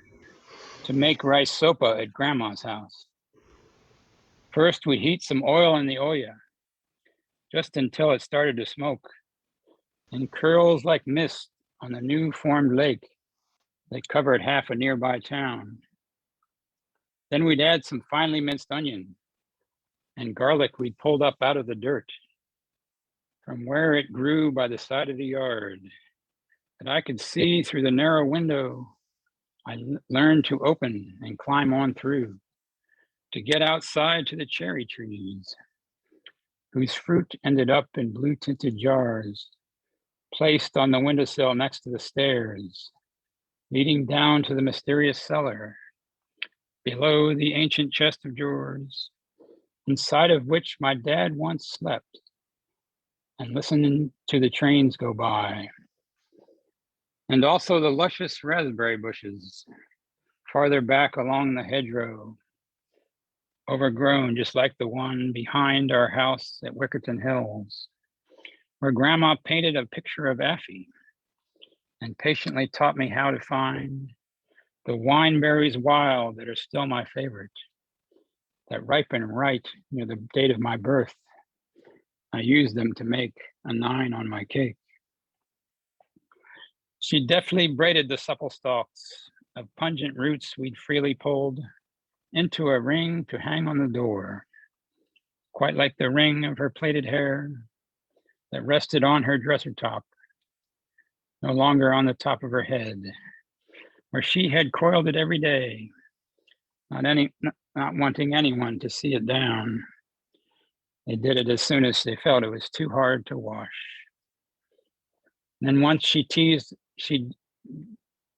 to make rice sopa at Grandma's house. First, we heat some oil in the olla, just until it started to smoke and curls like mist on the new formed lake that covered half a nearby town. Then we'd add some finely minced onion and garlic we'd pulled up out of the dirt from where it grew by the side of the yard that I could see through the narrow window. I learned to open and climb on through to get outside to the cherry trees, whose fruit ended up in blue tinted jars placed on the windowsill next to the stairs, leading down to the mysterious cellar below the ancient chest of drawers, inside of which my dad once slept and listened to the trains go by. And also the luscious raspberry bushes farther back along the hedgerow, overgrown just like the one behind our house at Wickerton Hills, where Grandma painted a picture of Affy and patiently taught me how to find the wineberries wild that are still my favorite, that ripen right near the date of my birth. I used them to make a 9 on my cake. She deftly braided the supple stalks of pungent roots we'd freely pulled into a ring to hang on the door, quite like the ring of her plaited hair that rested on her dresser top, no longer on the top of her head, where she had coiled it every day, not wanting anyone to see it down. They did it as soon as they felt it was too hard to wash. Then once she'd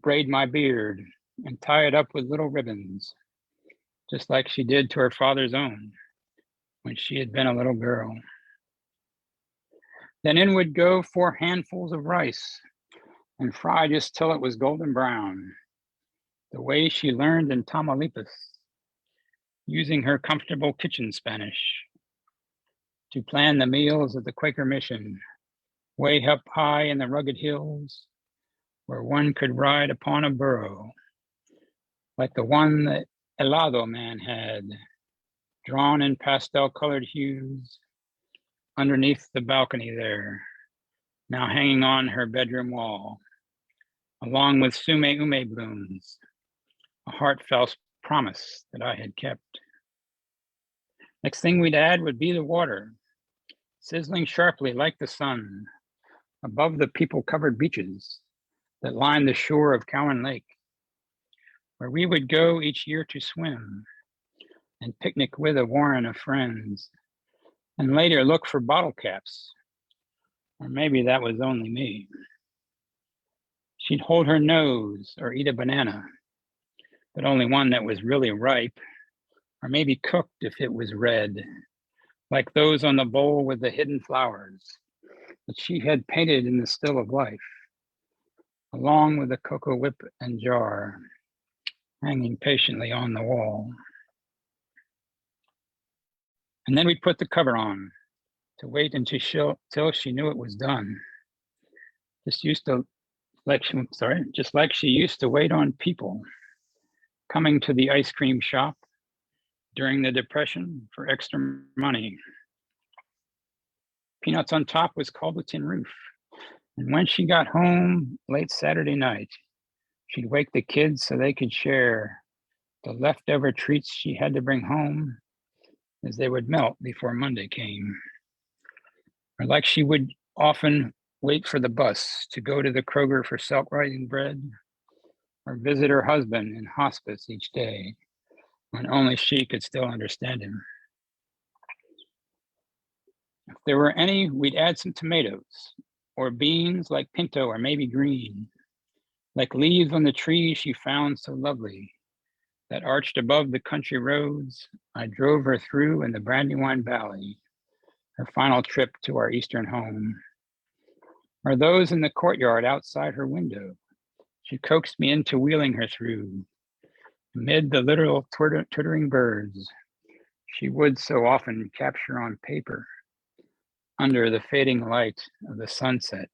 braid my beard and tie it up with little ribbons, just like she did to her father's own when she had been a little girl. Then in would go 4 handfuls of rice and fry just till it was golden brown, the way she learned in Tamaulipas, using her comfortable kitchen Spanish to plan the meals at the Quaker Mission, way up high in the rugged hills, where one could ride upon a burro, like the one that Helado Man had, drawn in pastel-colored hues, underneath the balcony there, now hanging on her bedroom wall, along with sume ume blooms, a heartfelt promise that I had kept. Next thing we'd add would be the water, sizzling sharply like the sun above the people-covered beaches that line the shore of Cowan Lake, where we would go each year to swim and picnic with a warren of friends, and later look for bottle caps, or maybe that was only me. She'd hold her nose or eat a banana, but only one that was really ripe, or maybe cooked if it was red, like those on the bowl with the hidden flowers that she had painted in the still of life, along with the cocoa whip and jar, hanging patiently on the wall. And then we'd put the cover on to wait until she knew it was done. Just like she used to wait on people coming to the ice cream shop during the Depression for extra money. Peanuts on Top was called the tin roof. And when she got home late Saturday night, she'd wake the kids so they could share the leftover treats she had to bring home, as they would melt before Monday came. Or like she would often wait for the bus to go to the Kroger for self-rising bread, or visit her husband in hospice each day when only she could still understand him. If there were any, we'd add some tomatoes, or beans like pinto or maybe green, like leaves on the trees she found so lovely that arched above the country roads I drove her through in the Brandywine Valley, her final trip to our eastern home. Or those in the courtyard outside her window she coaxed me into wheeling her through, amid the literal twittering birds she would so often capture on paper under the fading light of the sunset,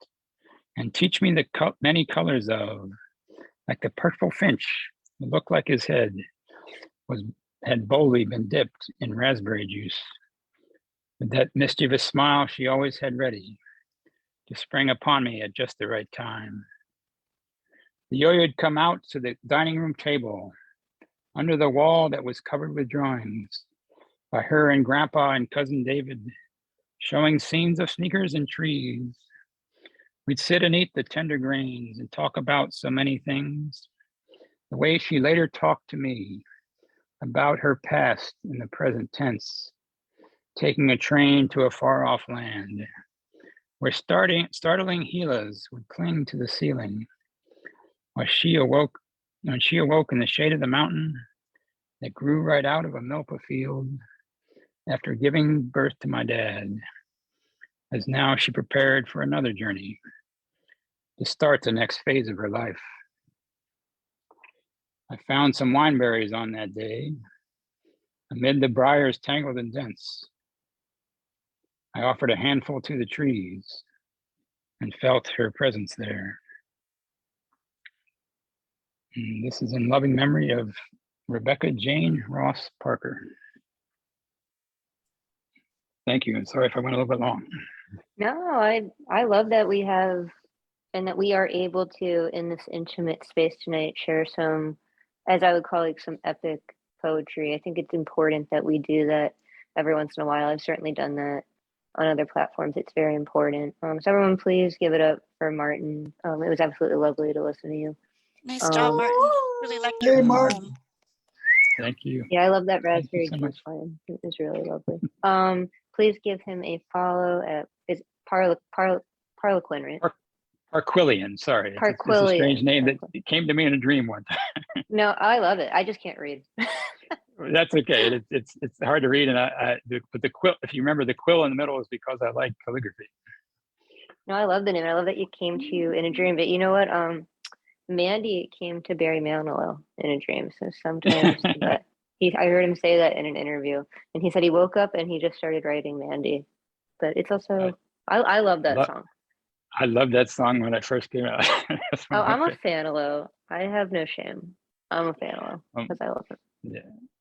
and teach me the many colors of, like the purple finch, who looked like his head had boldly been dipped in raspberry juice, with that mischievous smile she always had ready to spring upon me at just the right time. The yo-yo'd come out to the dining room table under the wall that was covered with drawings by her and Grandpa and Cousin David, showing scenes of sneakers and trees. We'd sit and eat the tender grains and talk about so many things, the way she later talked to me about her past in the present tense, taking a train to a far-off land where startling Gilas would cling to the ceiling, when she awoke in the shade of the mountain that grew right out of a milpa field after giving birth to my dad, as now she prepared for another journey to start the next phase of her life. I found some wineberries on that day amid the briars tangled and dense. I offered a handful to the trees and felt her presence there. And this is in loving memory of Rebecca Jane Ross Parker. Thank you, and sorry if I went a little bit long. No, I love that we have and that we are able to, in this intimate space tonight, share some, as I would call it, some epic poetry. I think it's important that we do that every once in a while. I've certainly done that on other platforms. It's very important. So everyone please give it up for Martin. It was absolutely lovely to listen to you. Nice job, Martin. Really liked your poem. Thank you. Yeah, I love that Thank you raspberry so juice much. line. It was really lovely. Please give him a follow at is Parlequin, right? Parquillian, sorry. It's a Parquillian. strange name that came to me in a dream one time. No, I love it. I just can't read. That's okay. It's hard to read, and but the quill. If you remember, the quill in the middle is because I like calligraphy. No, I love the name. I love that you came to you in a dream. But you know what? Mandy came to Barry Manilow in a dream. So sometimes that I heard him say that in an interview, and he said he woke up and he just started writing Mandy. But it's also I love that song. I loved that song when it first came out. Oh, I'm a fan of Lo. I have no shame. I'm a fan of Lo because I love him.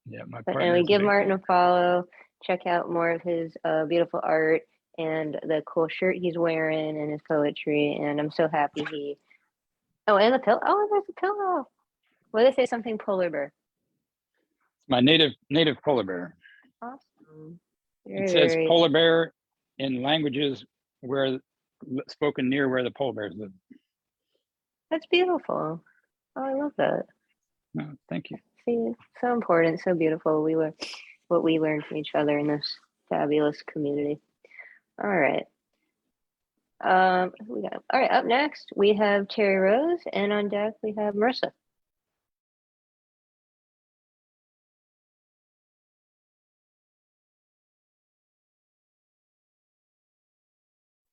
Yeah, my But, partner. and we is give very Martin cool. a follow. Check out more of his beautiful art and the cool shirt he's wearing and his poetry. And I'm so happy he. Oh, and the pillow. Oh, there's a pillow. What did they say? Something polar bear. My native polar bear. Awesome. It says polar bear in languages spoken near where the polar bears live. That's beautiful. Oh, I love that. No, thank you. See, so important, so beautiful. What we learned from each other in this fabulous community. All right. Who we got? All right, up next we have Terry Rose, and on deck we have Marissa.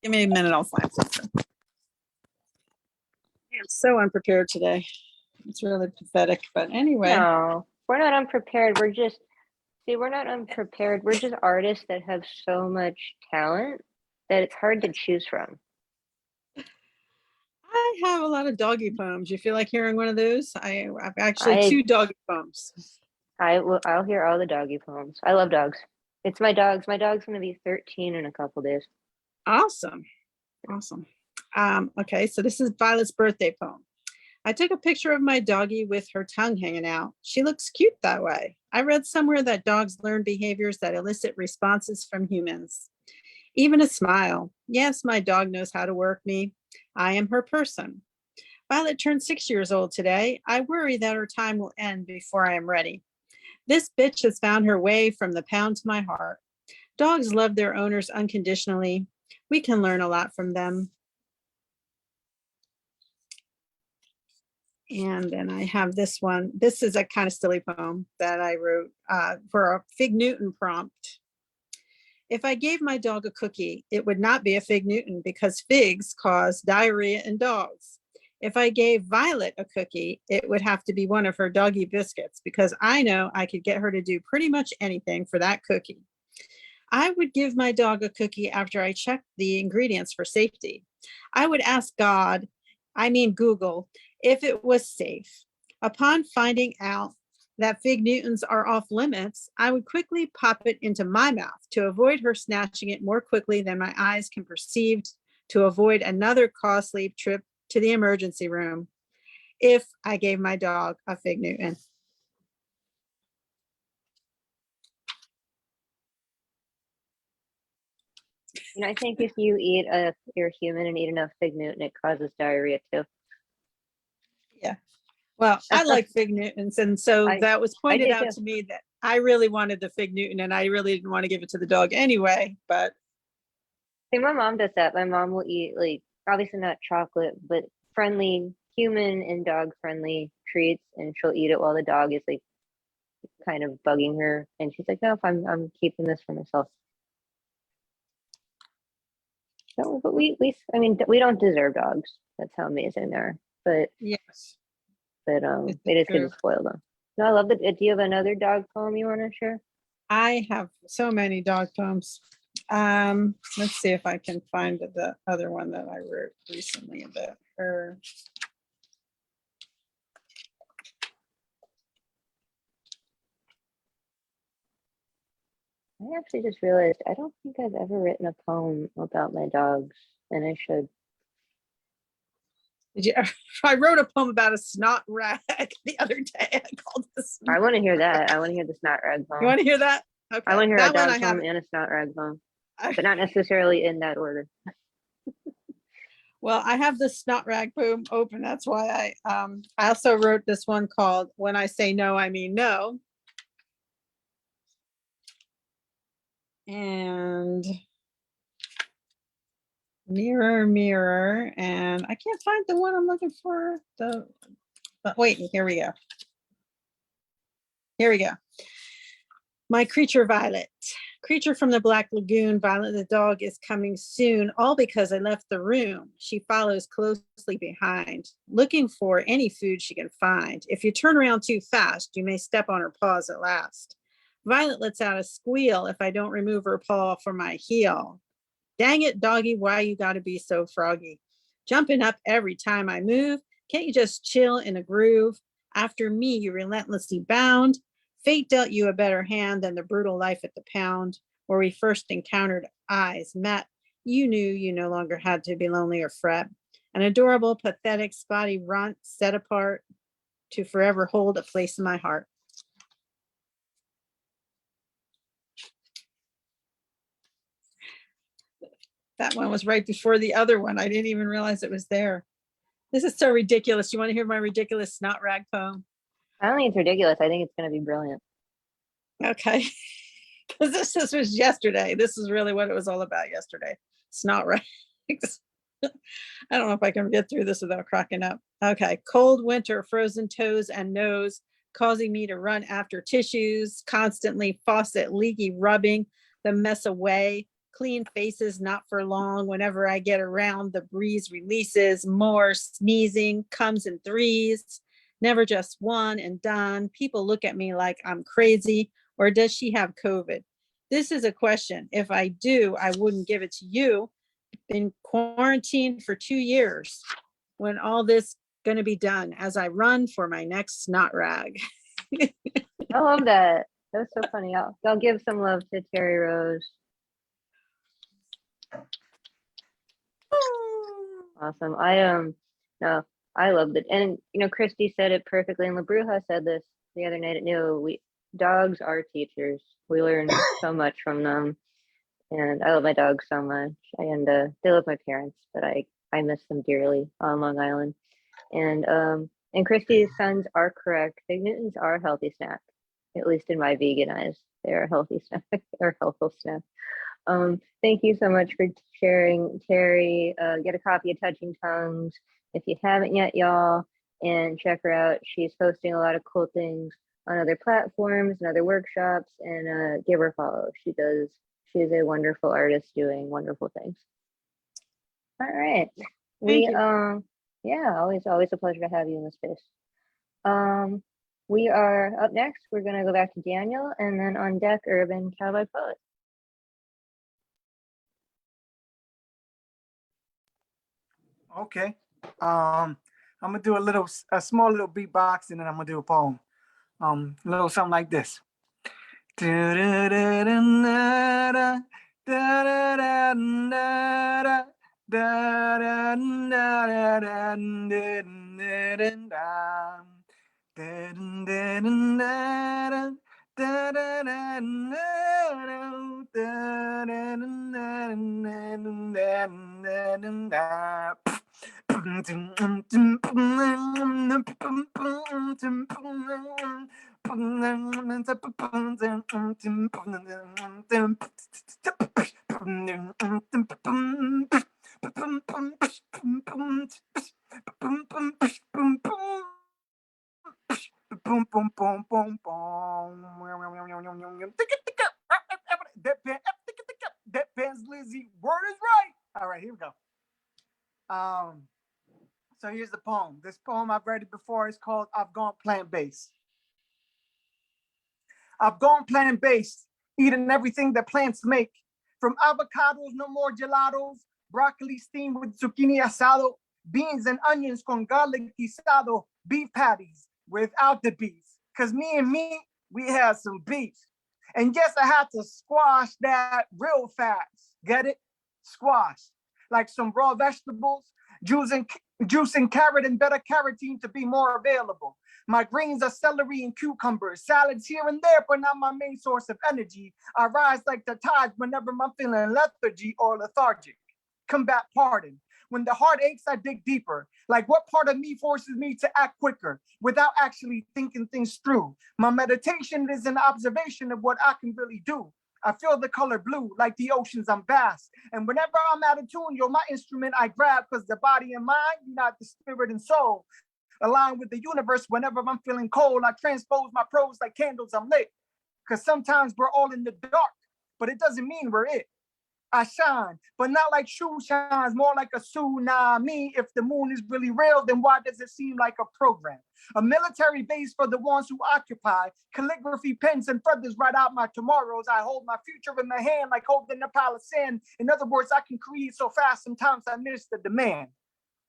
Give me a minute, I'll find something. I'm so unprepared today. It's really pathetic, but anyway. No, we're not unprepared. We're not unprepared. We're just artists that have so much talent that it's hard to choose from. I have a lot of doggy poems. You feel like hearing one of those? I've actually 2 doggy poems. I'll hear all the doggy poems. I love dogs. It's my dogs. My dog's gonna be 13 in a couple days. Awesome. Okay, so this is Violet's birthday poem. I took a picture of my doggie with her tongue hanging out. She looks cute that way. I read somewhere that dogs learn behaviors that elicit responses from humans. Even a smile. Yes, my dog knows how to work me. I am her person. Violet turned 6 years old today. I worry that her time will end before I am ready. This bitch has found her way from the pound to my heart. Dogs love their owners unconditionally. We can learn a lot from them. And then I have this one. This is a kind of silly poem that I wrote for a Fig Newton prompt. If I gave my dog a cookie, it would not be a Fig Newton because figs cause diarrhea in dogs. If I gave Violet a cookie, it would have to be one of her doggy biscuits because I know I could get her to do pretty much anything for that cookie. I would give my dog a cookie after I checked the ingredients for safety. I would ask Google, if it was safe. Upon finding out that Fig Newtons are off limits, I would quickly pop it into my mouth to avoid her snatching it more quickly than my eyes can perceive, to avoid another costly trip to the emergency room if I gave my dog a Fig Newton. I think if you're human and eat enough Fig Newton, it causes diarrhea too. Yeah. Well, I like Fig Newtons. And so that was pointed out to me that I really wanted the Fig Newton and I really didn't want to give it to the dog anyway, but. See, my mom does that. My mom will eat, like, obviously not chocolate, but friendly, human and dog friendly treats, and she'll eat it while the dog is like kind of bugging her. And she's like, no, I'm keeping this for myself. No, but we don't deserve dogs. That's how amazing they are. But yes, it is good to spoil them. No, I love it. Do you have another dog poem you want to share? I have so many dog poems. Let's see if I can find the other one that I wrote recently about her. I actually just realized I don't think I've ever written a poem about my dogs, and I should. Did you? I wrote a poem about a snot rag the other day. I called this. I want to hear that. I want to hear the snot rag poem. You want to hear that? Okay. I want to hear that a dog poem and a snot rag poem, but not necessarily in that order. Well, I have the snot rag poem open. That's why I also wrote this one called "When I Say No, I Mean No." And mirror, mirror, and I can't find the one I'm looking for. But wait, here we go. Here we go. My creature Violet. Creature from the Black Lagoon, Violet the dog is coming soon, all because I left the room. She follows closely behind, looking for any food she can find. If you turn around too fast, you may step on her paws at last. Violet lets out a squeal if I don't remove her paw from my heel. Dang it, doggy, why you gotta be so froggy? Jumping up every time I move, can't you just chill in a groove? After me, you relentlessly bound. Fate dealt you a better hand than the brutal life at the pound, where we first encountered eyes met. You knew you no longer had to be lonely or fret. An adorable, pathetic, spotty runt set apart to forever hold a place in my heart. That one was right before the other one. I didn't even realize it was there. This is so ridiculous. You want to hear my ridiculous snot rag poem? I don't think it's ridiculous. I think it's going to be brilliant. Okay. Because this was yesterday. This is really what it was all about yesterday. Snot rags. I don't know if I can get through this without cracking up. Okay. Cold winter, frozen toes and nose, causing me to run after tissues, constantly faucet leaky rubbing the mess away. Clean faces, not for long. Whenever I get around, the breeze releases. More sneezing comes in threes. Never just one and done. People look at me like I'm crazy, or does she have COVID? This is a question. If I do, I wouldn't give it to you. Been quarantined for 2 years. When all this gonna be done as I run for my next snot rag? I love that. That was so funny. I'll give some love to Terry Rose. Awesome. No, I loved it. And Christy said it perfectly, and LaBruja said this the other night at New. Dogs are teachers. We learn so much from them. And I love my dogs so much. And they love my parents, but I miss them dearly on Long Island. And Christy's sons are correct. Fig Newtons are a healthy snack, at least in my vegan eyes. They're a healthy snack or healthful snack. Thank you so much for sharing, Terry. Get a copy of Touching Tongues if you haven't yet, y'all, and check her out. She's posting a lot of cool things on other platforms and other workshops, and give her a follow. She is a wonderful artist doing wonderful things. All right. Yeah, always a pleasure to have you in the space. We are up next. We're gonna go back to Daniel, and then on deck, Urban Cowboy Poet. Okay. I'm gonna do a small little beatbox, and then I'm gonna do a poem. A little something like this. Boom, boom, boom, boom, boom. Deadpan Lizzie, word is right. All right, here we go. So here's the poem. This poem, I've read it before. It's called I've Gone Plant-Based. I've gone plant-based, eating everything that plants make. From avocados, no more gelatos, broccoli steamed with zucchini asado, beans and onions con garlic guisado, beef patties without the beef. Because me and me, we had some beef. And yes, I had to squash that real fast. Get it? Squash. Like some raw vegetables, juicing carrot and beta carotene to be more available. My greens are celery and cucumbers, salads here and there, but not my main source of energy. I rise like the tides whenever I'm feeling lethargy or lethargic. Combat pardon. When the heart aches, I dig deeper. Like what part of me forces me to act quicker without actually thinking things through? My meditation is an observation of what I can really do. I feel the color blue, like the oceans I'm vast. And whenever I'm out of tune, you're my instrument I grab, because the body and mind unite the spirit and soul. Align with the universe whenever I'm feeling cold. I transpose my prose like candles I'm lit. Because sometimes we're all in the dark, but it doesn't mean we're it. I shine, but not like shoe shines, more like a tsunami. If the moon is really real, then why does it seem like a program? A military base for the ones who occupy. Calligraphy, pens, and feathers write out my tomorrows. I hold my future in my hand like holding a pile of sand. In other words, I can create so fast, sometimes I miss the demand.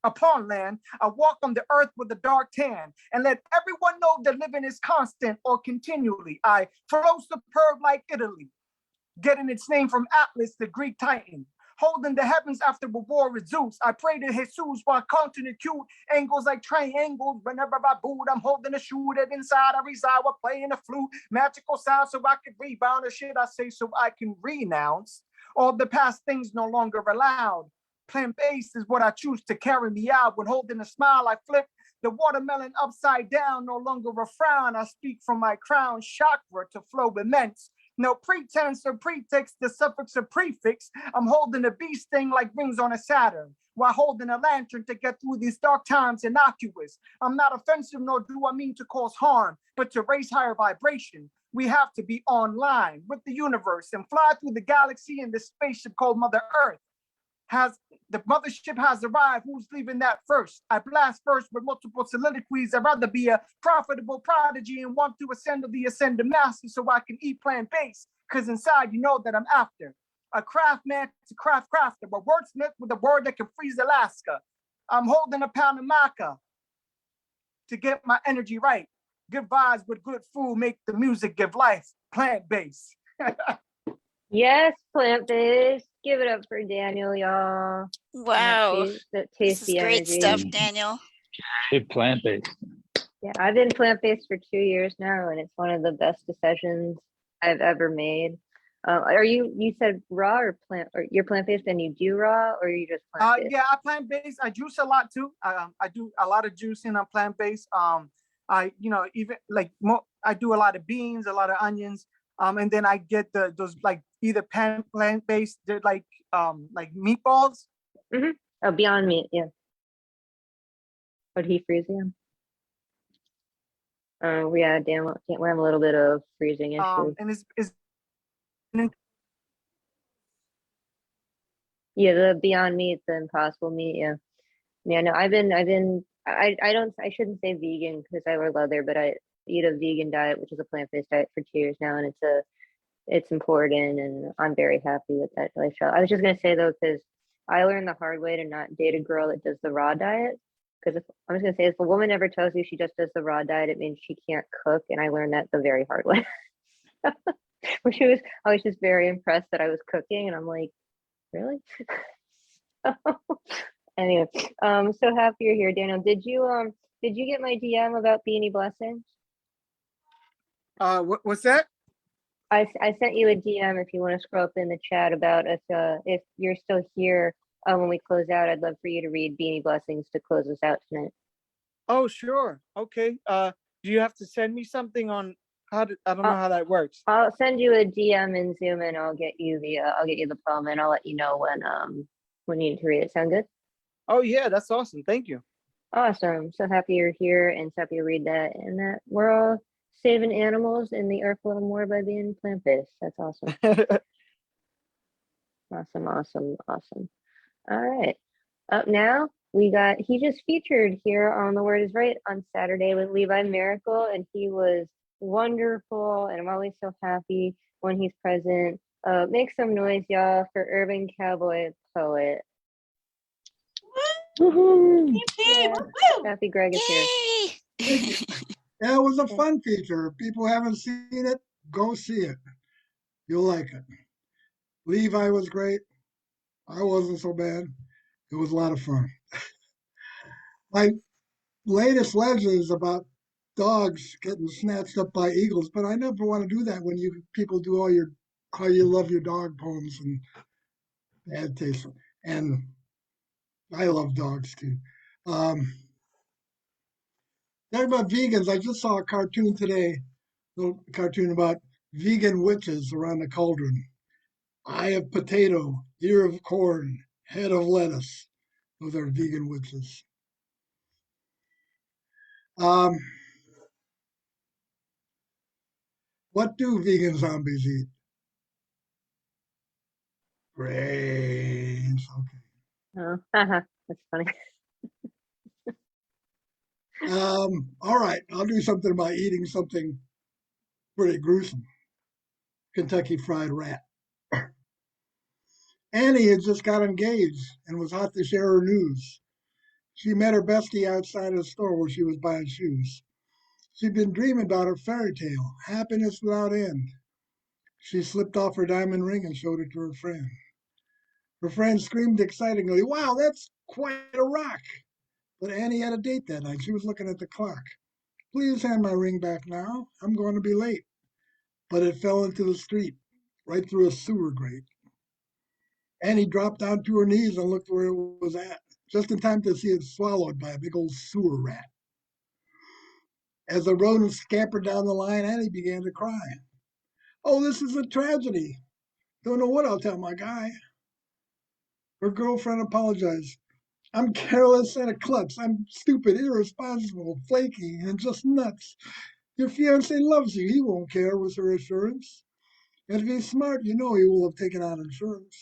Upon land, I walk on the earth with a dark tan and let everyone know that living is constant or continually. I flow superb like Italy, getting its name from Atlas, the Greek Titan. Holding the heavens after the war with Zeus. I pray to Jesus while counting acute angles like triangles. Whenever I boot, I'm holding a shoe that inside I reside while playing a flute. Magical sound so I can rebound the shit I say so I can renounce. All the past things no longer allowed. Plant-based is what I choose to carry me out. When holding a smile, I flip the watermelon upside down, no longer a frown. I speak from my crown chakra to flow immense. No pretense or pretext, the suffix or prefix. I'm holding a bee sting like rings on a Saturn, while holding a lantern to get through these dark times innocuous. I'm not offensive, nor do I mean to cause harm, but to raise higher vibration. We have to be online with the universe and fly through the galaxy in this spaceship called Mother Earth. The mothership has arrived. Who's leaving that first? I blast first with multiple soliloquies. I'd rather be a profitable prodigy and want to ascend to the ascended master so I can eat plant-based. Because inside you know that I'm after a craftsman to crafter, a wordsmith with a word that can freeze Alaska. I'm holding a pound of maca to get my energy right. Good vibes with good food make the music give life. Plant-based. Yes, plant-based. Give it up for Daniel, y'all. Wow. That This is tasty great energy. stuff, Daniel. It's plant-based. Yeah, I've been plant-based for 2 years now, and it's one of the best decisions I've ever made. You said raw or plant, or you're plant-based and you do raw, or you just plant-based? Yeah, I plant-based. I juice a lot too. I do a lot of juicing on plant-based. I even I do a lot of beans, a lot of onions. And then I get those like either plant-based, they're like meatballs. Mm-hmm. Oh, Beyond Meat, yeah. Would he freeze them? Oh, yeah, damn, we're having a little bit of freezing issues. And it's Yeah, the Beyond Meat, the Impossible Meat, yeah. Yeah, no, I shouldn't say vegan because I wear leather, but I eat a vegan diet, which is a plant-based diet for 2 years now, and it's important, and I'm very happy with that lifestyle. I was just gonna say though, because I learned the hard way to not date a girl that does the raw diet. Because I was gonna say, if a woman ever tells you she just does the raw diet, it means she can't cook, and I learned that the very hard way. I was just very impressed that I was cooking, and I'm like, really? Anyway, so happy you're here, Daniel. Did you get my DM about Beanie Blessings? What's that? I sent you a DM if you want to scroll up in the chat about if you're still here when we close out. I'd love for you to read Beanie Blessings to close us out tonight. Oh, sure. Okay. Do you have to send me something on I don't know how that works. I'll send you a DM in Zoom, and I'll get you the poem, and I'll let you know when you need to read it. Sound good? Oh yeah, that's awesome. Thank you. Awesome. So happy you're here, and so happy to read that, and that we're all saving animals and the earth a little more by being plant-based. That's awesome. Awesome. All right. Up now, we got, he just featured here on The Word Is Right on Saturday with Levi Miracle, and he was wonderful, and I'm always so happy when he's present. Make some noise, y'all, for Urban Cowboy Poet. Woohoo! Yeah. Happy Greg is here. Yeah, it was a fun feature. If people haven't seen it, go see it. You'll like it. Levi was great. I wasn't so bad. It was a lot of fun. My latest legend is about dogs getting snatched up by eagles, but I never want to do that when you people do all your how you love your dog poems and bad taste. And I love dogs too. Talking about vegans, I just saw a cartoon today, a little cartoon about vegan witches around the cauldron. Eye of potato, ear of corn, head of lettuce. Those are vegan witches. What do vegan zombies eat? Brains. Okay. Oh, that's funny. All right, I'll do something about eating something pretty gruesome. Kentucky Fried Rat. Annie had just got engaged and was hot to share her news. She met her bestie outside of the store where she was buying shoes. She'd been dreaming about her fairy tale, happiness without end. She slipped off her diamond ring and showed it to her friend. Her friend screamed excitedly, "Wow, that's quite a rock!" But Annie had a date that night. She was looking at the clock. "Please hand my ring back now. I'm going to be late." But it fell into the street, right through a sewer grate. Annie dropped down to her knees and looked where it was at, just in time to see it swallowed by a big old sewer rat. As the rodent scampered down the line, Annie began to cry. "Oh, this is a tragedy. Don't know what I'll tell my guy." Her girlfriend apologized. "I'm careless and a klutz. I'm stupid, irresponsible, flaky, and just nuts. Your fiance loves you. He won't care, was her assurance. And if he's smart, you know he will have taken out insurance.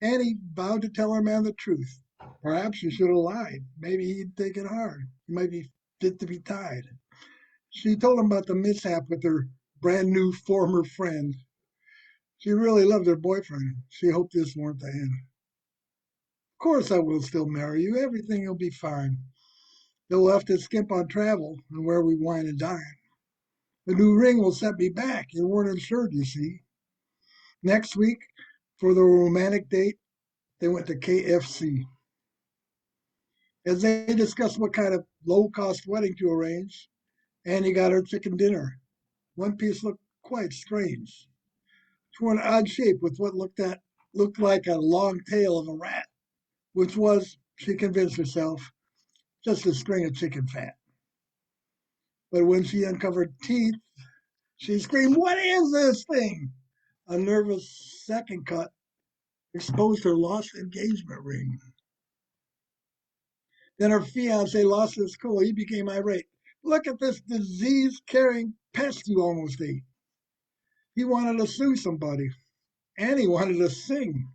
Annie vowed to tell her man the truth. Perhaps she should have lied. Maybe he'd take it hard. He might be fit to be tied. She told him about the mishap with her brand new former friend. She really loved her boyfriend. She hoped this weren't the end. Of course I will still marry you. Everything will be fine. Though we'll have to skimp on travel and where we wine and dine. The new ring will set me back. You weren't insured, you see. Next week, for the romantic date, they went to KFC. As they discussed what kind of low-cost wedding to arrange, Annie got her chicken dinner. One piece looked quite strange. It wore an odd shape with what looked like a long tail of a rat, which was, she convinced herself, just a string of chicken fat. But when she uncovered teeth, she screamed, "What is this thing?" A nervous second cut exposed her lost engagement ring. Then her fiance lost his cool. He became irate. "Look at this disease-carrying pest you almost ate." He wanted to sue somebody. Annie wanted to sing.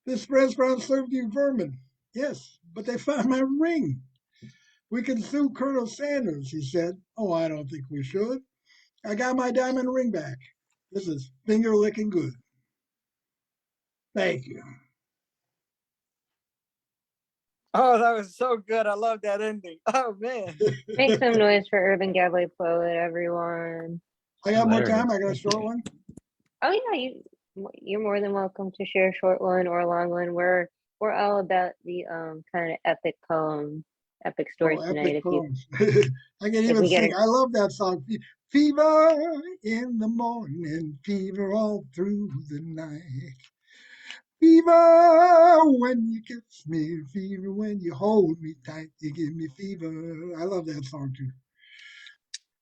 "This restaurant served you vermin." "Yes, but they found my ring." "We can sue Colonel Sanders," he said. "Oh, I don't think we should. I got my diamond ring back. This is finger licking good." Thank you. Oh, that was so good. I love that ending. Oh man. Make some noise for Urban Cowboy Poet, everyone. I got more Hilarious. time. I got a short one. Oh yeah, you're more than welcome to share a short one or a long one. We're all about the kind of epic poem, epic stories Oh, tonight. epic If you poems. I can if even we get sing. it, I love that song. Fever in the morning, fever all through the night. Fever when you kiss me, fever when you hold me tight. You give me fever. I love that song too.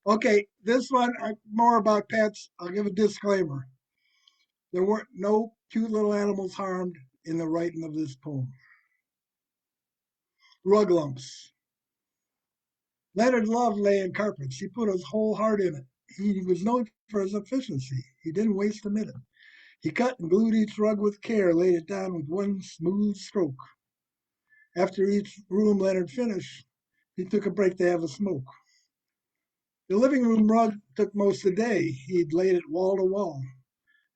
Okay, this one more about pets. I'll give a disclaimer. There weren't no cute little animals harmed in the writing of this poem. Rug lumps. Leonard loved laying carpets. He put his whole heart in it. He was known for his efficiency. He didn't waste a minute. He cut and glued each rug with care, laid it down with one smooth stroke. After each room Leonard finished, he took a break to have a smoke. The living room rug took most of the day. He'd laid it wall to wall.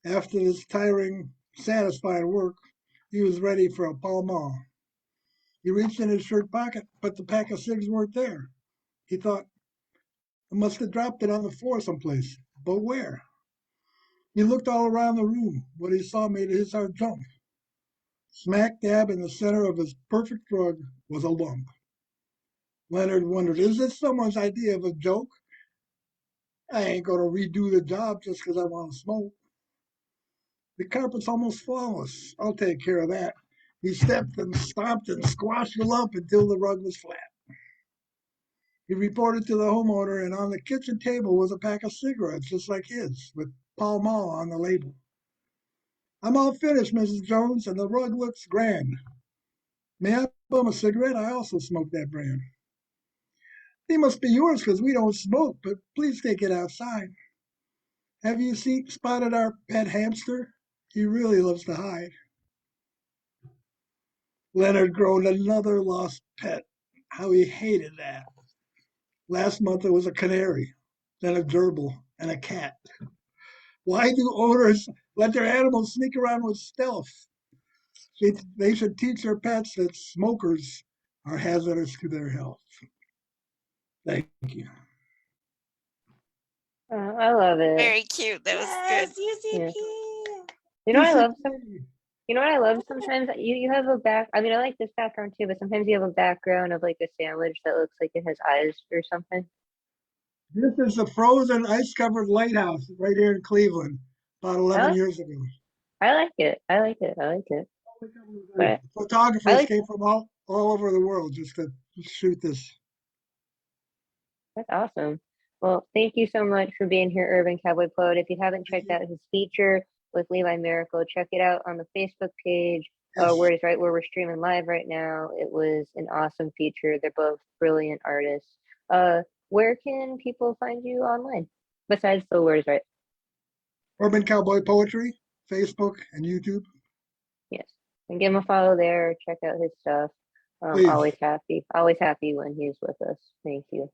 After this tiring, satisfying work, he was ready for a Pall Mall. He reached in his shirt pocket, but the pack of cigs weren't there. He thought, I must have dropped it on the floor someplace. But where? He looked all around the room. What he saw made his heart jump. Smack dab in the center of his perfect rug was a lump. Leonard wondered, is this someone's idea of a joke? I ain't going to redo the job just because I want to smoke. The carpet's almost flawless. I'll take care of that. He stepped and stomped and squashed the lump until the rug was flat. He reported to the homeowner, and on the kitchen table was a pack of cigarettes just like his, with Pall Mall on the label. I'm all finished, Mrs. Jones, and the rug looks grand. May I bum a cigarette? I also smoke that brand. They must be yours because we don't smoke, but please take it outside. Have you spotted our pet hamster? He really loves to hide. Leonard groaned, another lost pet. How he hated that. Last month it was a canary, then a gerbil, and a cat. Why do owners let their animals sneak around with stealth? They should teach their pets that smokers are hazardous to their health. Thank you. I love it. Very cute. That was Yes, good. Yeah. UCP. You know what I love you know what I love sometimes? You have a back I mean I like this background too, but sometimes you have a background of like a sandwich that looks like it has eyes or something. This is a frozen, ice-covered lighthouse right here in Cleveland, about I 11 like years ago. I like it. I like it. I like it. But I Photographers like came from all over the world just to shoot this. that's awesome. Well, thank you so much for being here, Urban Cowboy Poet. If you haven't checked out his feature with Levi Miracle, check it out on the Facebook page. Yes. Where it's right where we're streaming live right now. It was an awesome feature. They're both brilliant artists. where can people find you online besides the words, right? Urban Cowboy Poetry, Facebook and YouTube. Yes. And give him a follow there. Check out his stuff. Please. Always happy when he's with us. Thank you.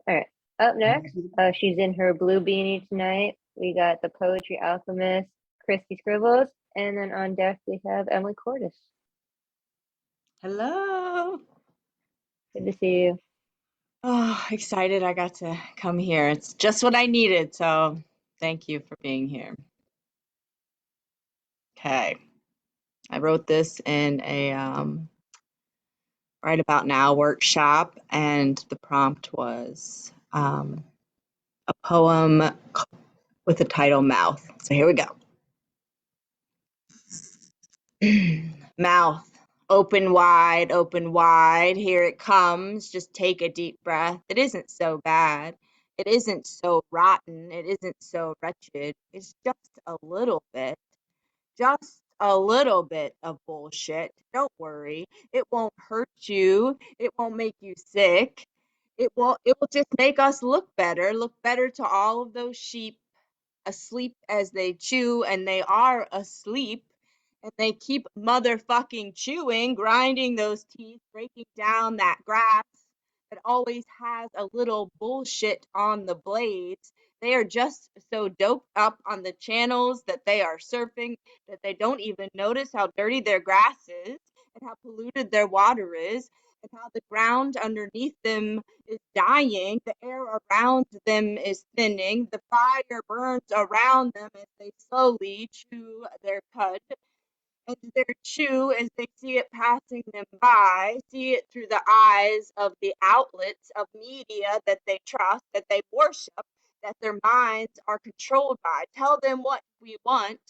All right. Up next, she's in her blue beanie tonight. We got the Poetry Alchemist, Christy Scribbles, and then on deck we have Emily Cordes. Hello. Good to see you. Oh, excited I got to come here. It's just what I needed, so thank you for being here. Okay. I wrote this in a right about now workshop, and the prompt was a poem with the title Mouth. So here we go. Mouth, open wide, here it comes. Just take a deep breath. It isn't so bad. It isn't so rotten. It isn't so wretched. It's just a little bit of bullshit. Don't worry. It won't hurt you. It won't make you sick. It will just make us look better to all of those sheep asleep as they chew, and they are asleep. And they keep motherfucking chewing, grinding those teeth, breaking down that grass that always has a little bullshit on the blades. They are just so doped up on the channels that they are surfing that they don't even notice how dirty their grass is and how polluted their water is and how the ground underneath them is dying, the air around them is thinning, the fire burns around them as they slowly chew their cud. And their chew as they see it passing them by, see it through the eyes of the outlets of media that they trust, that they worship, that their minds are controlled by. Tell them what we want.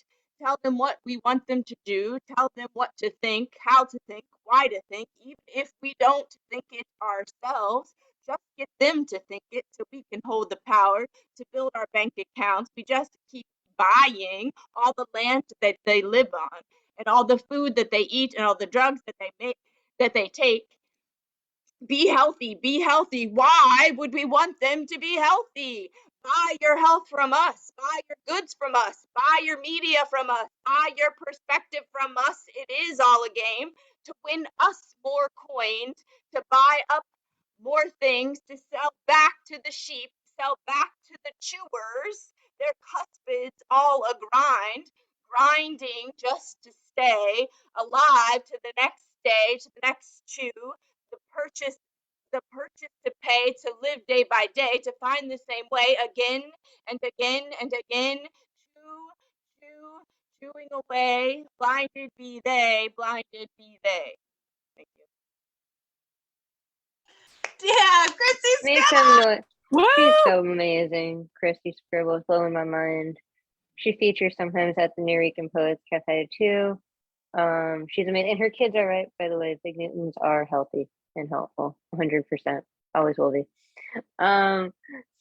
Tell them what we want them to do. Tell them what to think, how to think, why to think, even if we don't think it ourselves. Just get them to think it so we can hold the power to build our bank accounts. We just keep buying all the land that they live on, and all the food that they eat, and all the drugs that they take. Be healthy. Why would we want them to be healthy? Buy your health from us. Buy your goods from us. Buy your media from us. Buy your perspective from us. It is all a game to win us more coins, to buy up more things, to sell back to the sheep, sell back to the chewers. Their cuspids all a grinding just to stay alive to the next day, to the next chew, the purchase to pay, to live day by day, to find the same way again and again and again, chewing away. Blinded be they. Thank you. Yeah, Christy Make some noise. She's so amazing. Christy Scribbles blowing my mind. She features sometimes at the New Rican Poets Cafe too. She's amazing, and her kids are right, by the way. Big Newtons are healthy and helpful, 100%. Always will be. So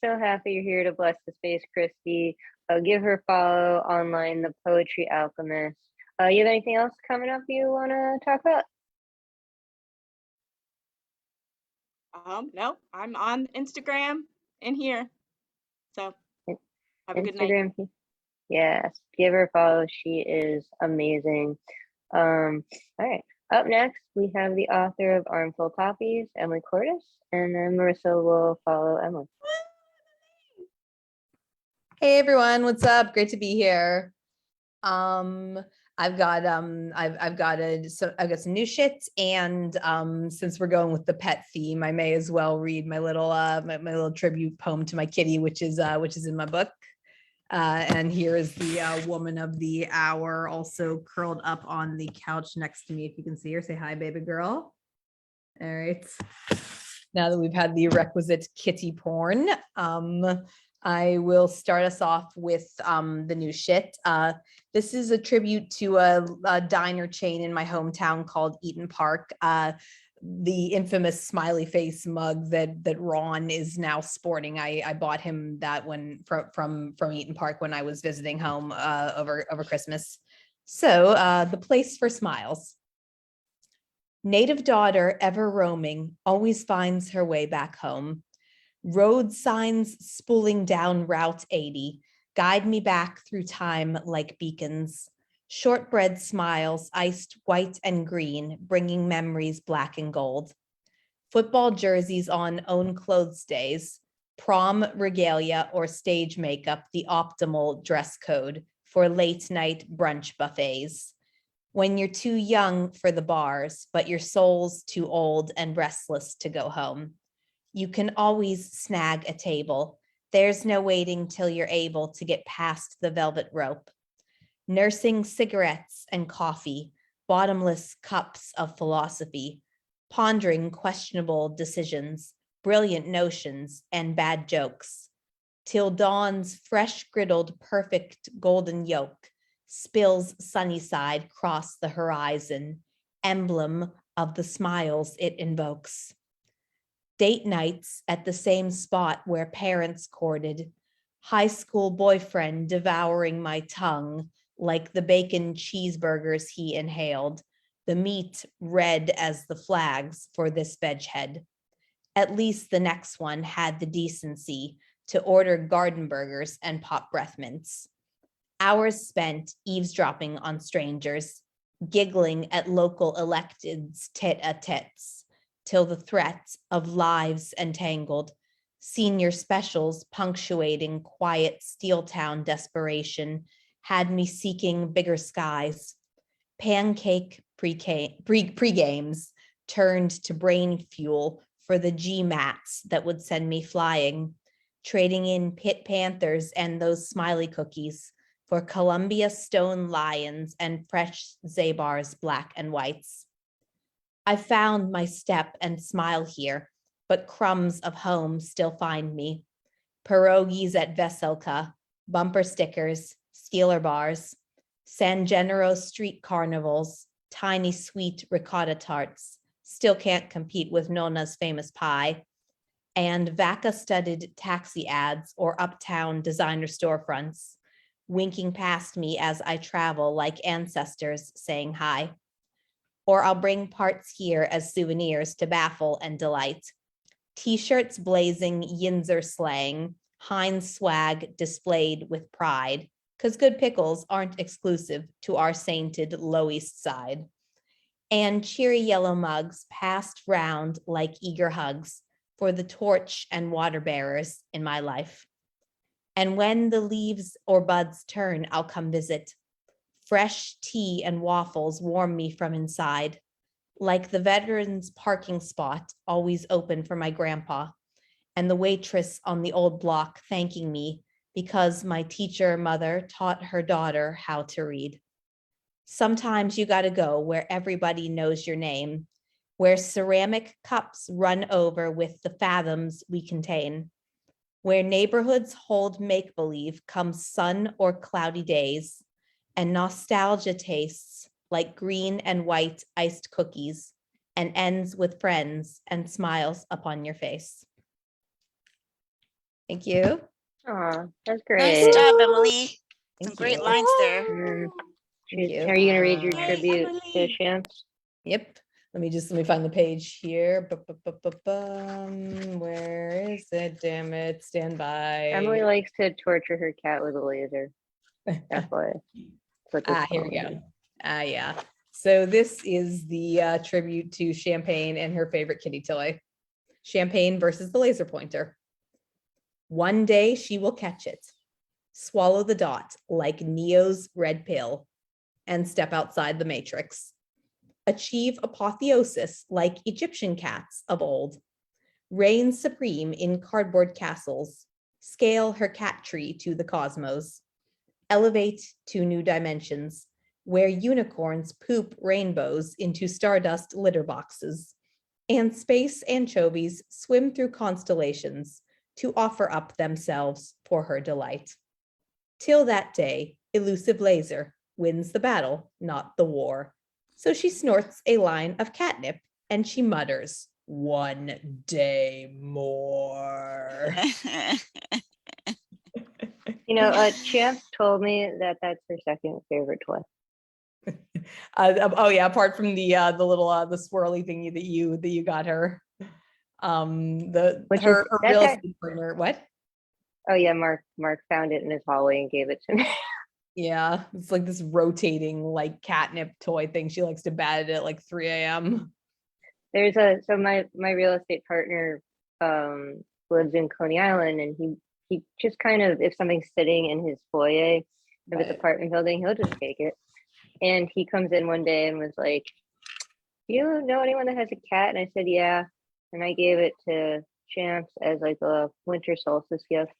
happy you're here to bless the space, Christy. Give her a follow online, the Poetry Alchemist. You have anything else coming up you want to talk about? No, I'm on Instagram in here. So have a good night. Instagram. Yes, give her a follow. She is amazing. All right. Up next, we have the author of Armful Copies, Emily Cordes, and then Marissa will follow Emily. Hey everyone, what's up? Great to be here. I've got some new shit, and since we're going with the pet theme, I may as well read my little my little tribute poem to my kitty, which is in my book. And here is the woman of the hour, also curled up on the couch next to me. If you can see her, say hi, baby girl. All right. Now that we've had the requisite kitty porn, I will start us off with the new shit. This is a tribute to a diner chain in my hometown called Eaton Park. The infamous smiley face mug that Ron is now sporting. I bought him that one from Eaton Park when I was visiting home over Christmas. So the place for smiles. Native daughter ever roaming, always finds her way back home. Road signs spooling down Route 80 guide me back through time like beacons. Shortbread smiles, iced white and green, bringing memories black and gold. Football jerseys on own clothes days, prom regalia or stage makeup, the optimal dress code for late night brunch buffets. When you're too young for the bars, but your soul's too old and restless to go home. You can always snag a table. There's no waiting till you're able to get past the velvet rope. Nursing cigarettes and coffee, bottomless cups of philosophy, pondering questionable decisions, brilliant notions, and bad jokes, till dawn's fresh griddled perfect golden yolk spills sunny side cross the horizon, emblem of the smiles it invokes. Date nights at the same spot where parents courted, high school boyfriend devouring my tongue like the bacon cheeseburgers he inhaled, the meat red as the flags for this veghead. At least the next one had the decency to order garden burgers and pop breath mints. Hours spent eavesdropping on strangers, giggling at local electeds tete-a-tetes, till the threat of lives entangled, senior specials punctuating quiet Steeltown desperation had me seeking bigger skies. Pancake pre-games turned to brain fuel for the GMATs that would send me flying, trading in pit panthers and those smiley cookies for Columbia stone lions and fresh Zabar's black and whites. I found my step and smile here, but crumbs of home still find me. Pierogies at Veselka, bumper stickers, Steeler bars, San Genero street carnivals, tiny sweet ricotta tarts, still can't compete with Nona's famous pie, and Vaca-studded taxi ads or uptown designer storefronts, winking past me as I travel like ancestors saying hi. Or I'll bring parts here as souvenirs to baffle and delight. T-shirts blazing Yinzer slang, Heinz swag displayed with pride, because good pickles aren't exclusive to our sainted Low East Side. And cheery yellow mugs passed round like eager hugs for the torch and water bearers in my life. And when the leaves or buds turn, I'll come visit. Fresh tea and waffles warm me from inside, like the veterans parking spot always open for my grandpa, and the waitress on the old block thanking me because my teacher mother taught her daughter how to read. Sometimes you gotta go where everybody knows your name, where ceramic cups run over with the fathoms we contain, where neighborhoods hold make-believe come sun or cloudy days, and nostalgia tastes like green and white iced cookies and ends with friends and smiles upon your face. Thank you. Aw, that's Nice great. job, Emily. Some Thank great you. lines there. Thank you. Are you gonna read your Yay, tribute to Emily. Chance? Yep. Let me find the page here. Where is it? Damn it. Stand by. Emily likes to torture her cat with a laser. That's why. Here we go. Yeah. So this is the tribute to Champagne and her favorite kitty toy. Champagne versus the laser pointer. One day she will catch it, swallow the dot like Neo's red pill, and step outside the matrix. Achieve apotheosis like Egyptian cats of old. Reign supreme in cardboard castles. Scale her cat tree to the cosmos. Elevate to new dimensions, where unicorns poop rainbows into stardust litter boxes, and space anchovies swim through constellations to offer up themselves for her delight. Till that day, elusive laser wins the battle, not the war. So she snorts a line of catnip and she mutters, "One day more." You know, Chance told me that that's her second favorite toy. Oh yeah, apart from the little the swirly thingy that you got her. Which Her that's real ac- estate partner, what? Oh yeah, Mark found it in his hallway and gave it to me. Yeah, it's like this rotating like catnip toy thing. She likes to bat it at like 3 a.m. So my real estate partner lives in Coney Island, and he just kind of, if something's sitting in his foyer of his Right. apartment building, he'll just take it. And he comes in one day and was like, "Do you know anyone that has a cat?" And I said, "Yeah." And I gave it to Champs as like a winter solstice gift.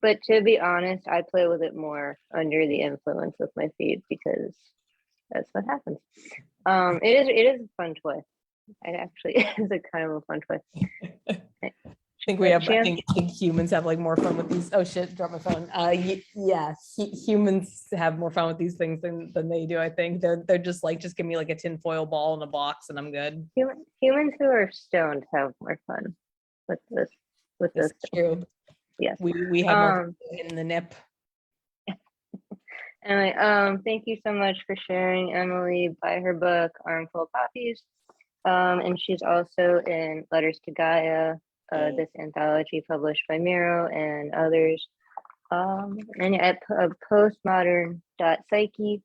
But to be honest, I play with it more under the influence with my feed because that's what happens. It is a fun toy. It actually is a kind of a fun toy. I think humans have like more fun with these. Oh shit, drop my phone. Humans have more fun with these things than they do. I think they're just like, just give me like a tinfoil ball in a box and I'm good. Humans who are stoned have more fun with this. It's true. Yes. We have more fun in the nip. Anyway, thank you so much for sharing, Emily. Buy her book, Armful of Poppies. And she's also in Letters to Gaia, this anthology published by Miro and others. And at postmodern.psyche,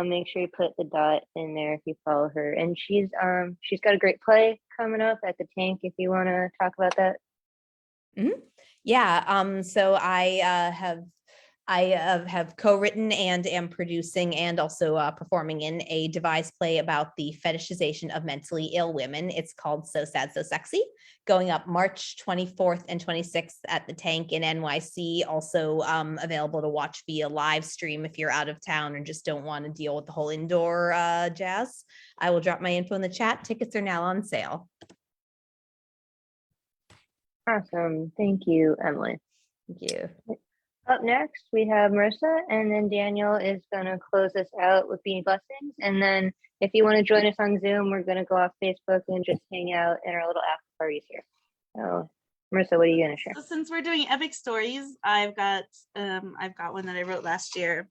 make sure you put the dot in there if you follow her. And she's got a great play coming up at the Tank if you want to talk about that. Mm-hmm. Yeah. So I have co-written and am producing and also performing in a devised play about the fetishization of mentally ill women. It's called So Sad, So Sexy, going up March 24th and 26th at the Tank in NYC. Also available to watch via live stream if you're out of town or just don't want to deal with the whole indoor jazz. I will drop my info in the chat. Tickets are now on sale. Awesome. Thank you, Emily. Thank you. Up next, we have Marissa, and then Daniel is going to close us out with Beanie Blessings. And then if you want to join us on Zoom, we're going to go off Facebook and just hang out in our little after parties here. So, Marissa, what are you going to share? So since we're doing epic stories, I've got one that I wrote last year.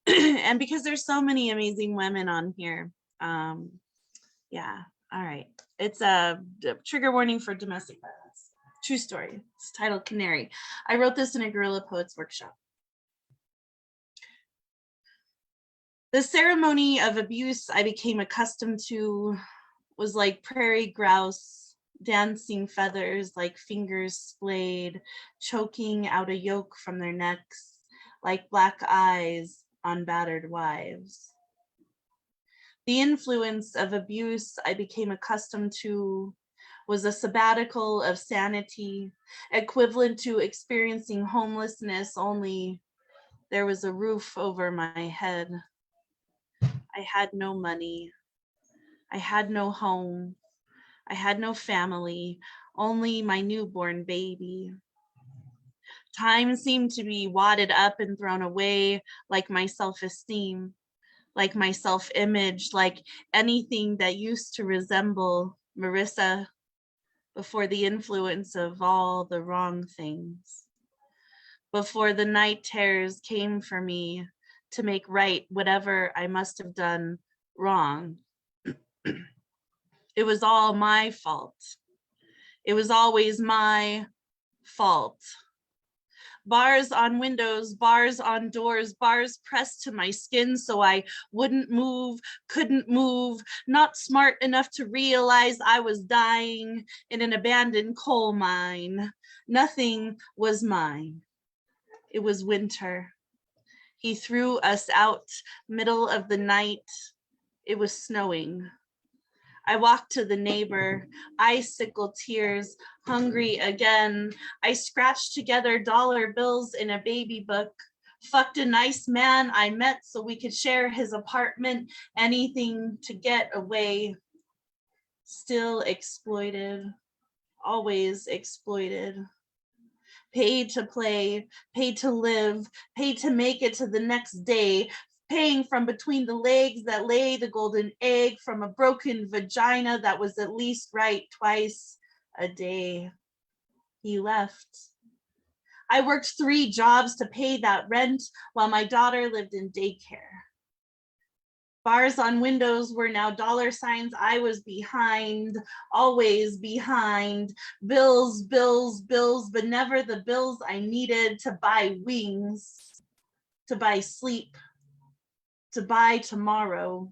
And because there's so many amazing women on here, yeah, all right. It's a trigger warning for domestic violence. True story. It's titled Canary. I wrote this in a Guerrilla Poets workshop. The ceremony of abuse I became accustomed to was like prairie grouse, dancing feathers like fingers splayed, choking out a yolk from their necks, like black eyes on battered wives. The influence of abuse I became accustomed to was a sabbatical of sanity, equivalent to experiencing homelessness, only there was a roof over my head. I had no money. I had no home. I had no family, only my newborn baby. Time seemed to be wadded up and thrown away, like my self-esteem, like my self-image, like anything that used to resemble Marissa before the influence of all the wrong things. Before the night terrors came for me to make right whatever I must have done wrong. It was all my fault. It was always my fault. Bars on windows, bars on doors, bars pressed to my skin so I wouldn't move, couldn't move, not smart enough to realize I was dying in an abandoned coal mine. Nothing was mine. It was winter. He threw us out, middle of the night. It was snowing. I walked to the neighbor, icicle tears, hungry again. I scratched together dollar bills in a baby book, fucked a nice man I met so we could share his apartment, anything to get away. Still exploited, always exploited. Paid to play, paid to live, paid to make it to the next day, paying from between the legs that lay the golden egg from a broken vagina that was at least right twice a day. He left. I worked 3 jobs to pay that rent while my daughter lived in daycare. Bars on windows were now dollar signs. I was behind, always behind. Bills, bills, bills, but never the bills I needed to buy wings, to buy sleep, to buy tomorrow.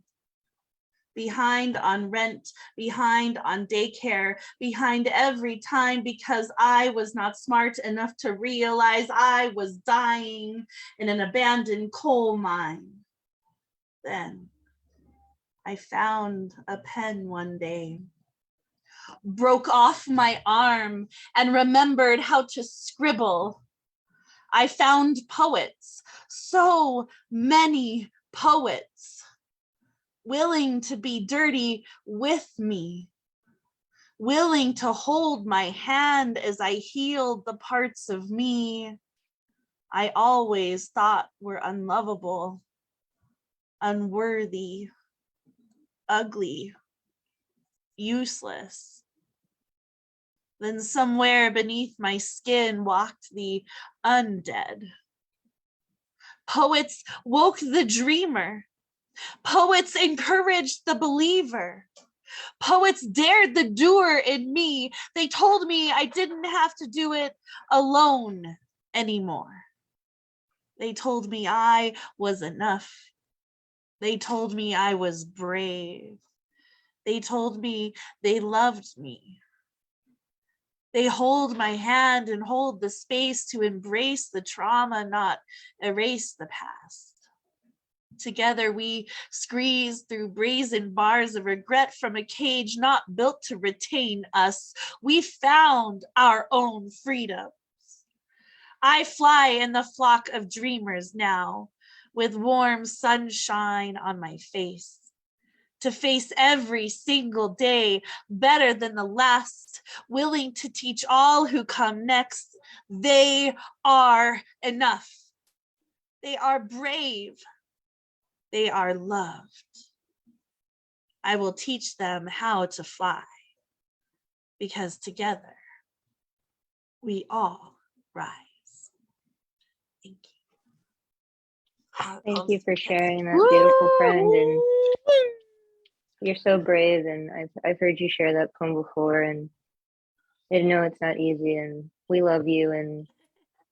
Behind on rent, behind on daycare, behind every time because I was not smart enough to realize I was dying in an abandoned coal mine. Then I found a pen one day, broke off my arm and remembered how to scribble. I found poets, so many poets, willing to be dirty with me, willing to hold my hand as I healed the parts of me I always thought were unlovable, unworthy, ugly, useless. Then somewhere beneath my skin walked the undead. Poets woke the dreamer. Poets encouraged the believer. Poets dared the doer in me. They told me I didn't have to do it alone anymore. They told me I was enough. They told me I was brave. They told me they loved me. They hold my hand and hold the space to embrace the trauma, not erase the past. Together we squeeze through brazen bars of regret from a cage not built to retain us. We found our own freedoms. I fly in the flock of dreamers now, with warm sunshine on my face, to face every single day better than the last, willing to teach all who come next. They are enough. They are brave. They are loved. I will teach them how to fly, because together we all rise. Thank you. Thank you for sharing that, beautiful friend. And you're so brave. And I've heard you share that poem before, and I know it's not easy. And we love you, and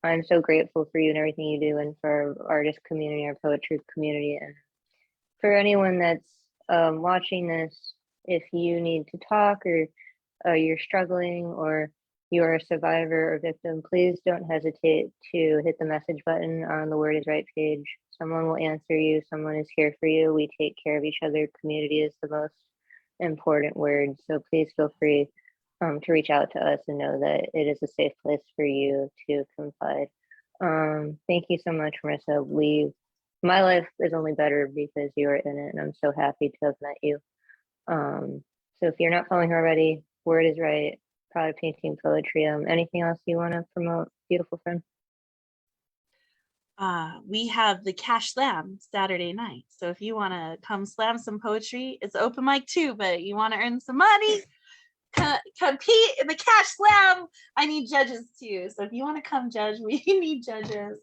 I'm so grateful for you and everything you do, and for our artist community, our poetry community, and for anyone that's watching this. If you need to talk, or you're struggling, or you're a survivor or victim, please don't hesitate to hit the message button on the Word is Right page. Someone will answer you. Someone is here for you. We take care of each other. Community is the most important word. So please feel free to reach out to us and know that it is a safe place for you to confide. Thank you so much, Marissa. My life is only better because you're in it, and I'm so happy to have met you. So if you're not following her already, Word is Right, Proud Painting Poetry. Anything else you want to promote, beautiful friend? We have the Cash Slam Saturday night. So if you want to come slam some poetry, it's open mic too, but you want to earn some money, compete in the Cash Slam. I need judges too. So if you want to come judge, we need judges.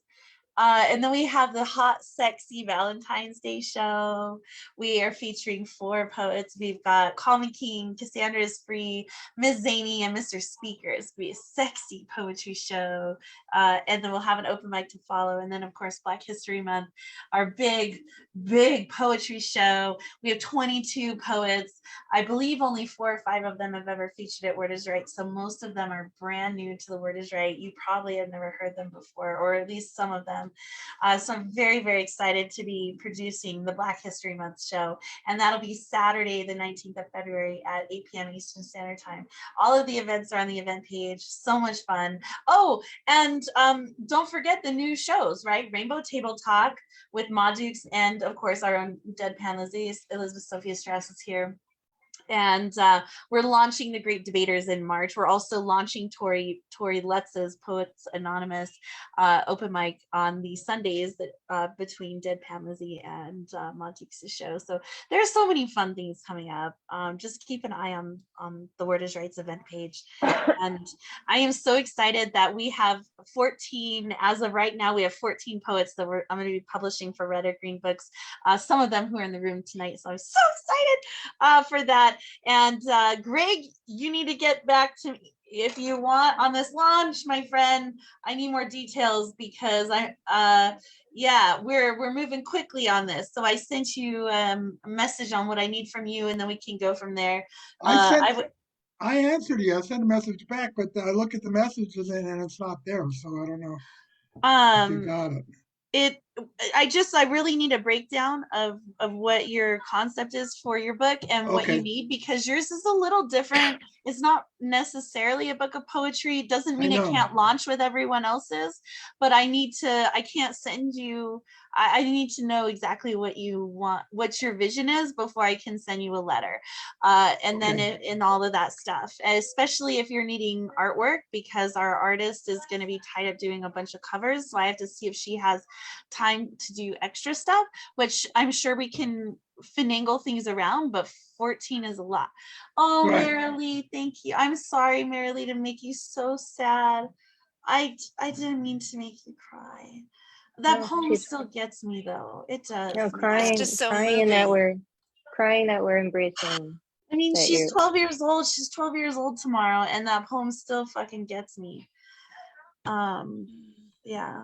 And then we have the Hot Sexy Valentine's Day show. We are featuring 4 poets. We've got Call Me King, Cassandra is Free, Ms. Zany, and Mr. Speaker. It's going to be a sexy poetry show. And then we'll have an open mic to follow. And then, of course, Black History Month, our big poetry show. We have 22 poets. I believe only 4 or 5 of them have ever featured at Word is Right. So most of them are brand new to the Word is Right. You probably have never heard them before, or at least some of them. So I'm very, very excited to be producing the Black History Month show. And that'll be Saturday, the 19th of February at 8 p.m. Eastern Standard Time. All of the events are on the event page. So much fun. Oh, and don't forget the new shows, right? Rainbow Table Talk with Ma Dukes, and of course our own Deadpan Lizzie. Elizabeth Sophia Strauss is here. And we're launching the Great Debaters in March. We're also launching Tori Lutz's Poets Anonymous open mic on the Sundays that between Deadpan Lizzie and Monteex's show. So there's so many fun things coming up. Just keep an eye on the Word is Right's event page. And I am so excited that we have 14, as of right now, we have 14 poets that I'm going to be publishing for Red or Green Books. Some of them who are in the room tonight. So I'm so excited for that. And Greg, you need to get back to me if you want on this launch, my friend. I need more details because yeah, we're moving quickly on this. So I sent you a message on what I need from you, and then we can go from there. I answered you. I sent a message back, but I look at the messages and it's not there. So I don't know if you got it. I really need a breakdown of what your concept is for your book and what you need, because yours is a little different. It's not necessarily a book of poetry. It doesn't mean it can't launch with everyone else's, but I can't send you, I need to know exactly what you want, what your vision is before I can send you a letter. And then in all of that stuff, especially if you're needing artwork, because our artist is going to be tied up doing a bunch of covers. So I have to see if she has time to do extra stuff, which I'm sure we can finagle things around, but 14 is a lot. Oh, right. Marilee, thank you. I'm sorry, Marilee, to make you so sad. I didn't mean to make you cry. That poem still gets me though. It does. No, crying, just so crying that we're embracing. I mean, she's 12 years old. She's 12 years old tomorrow, and that poem still fucking gets me. Yeah.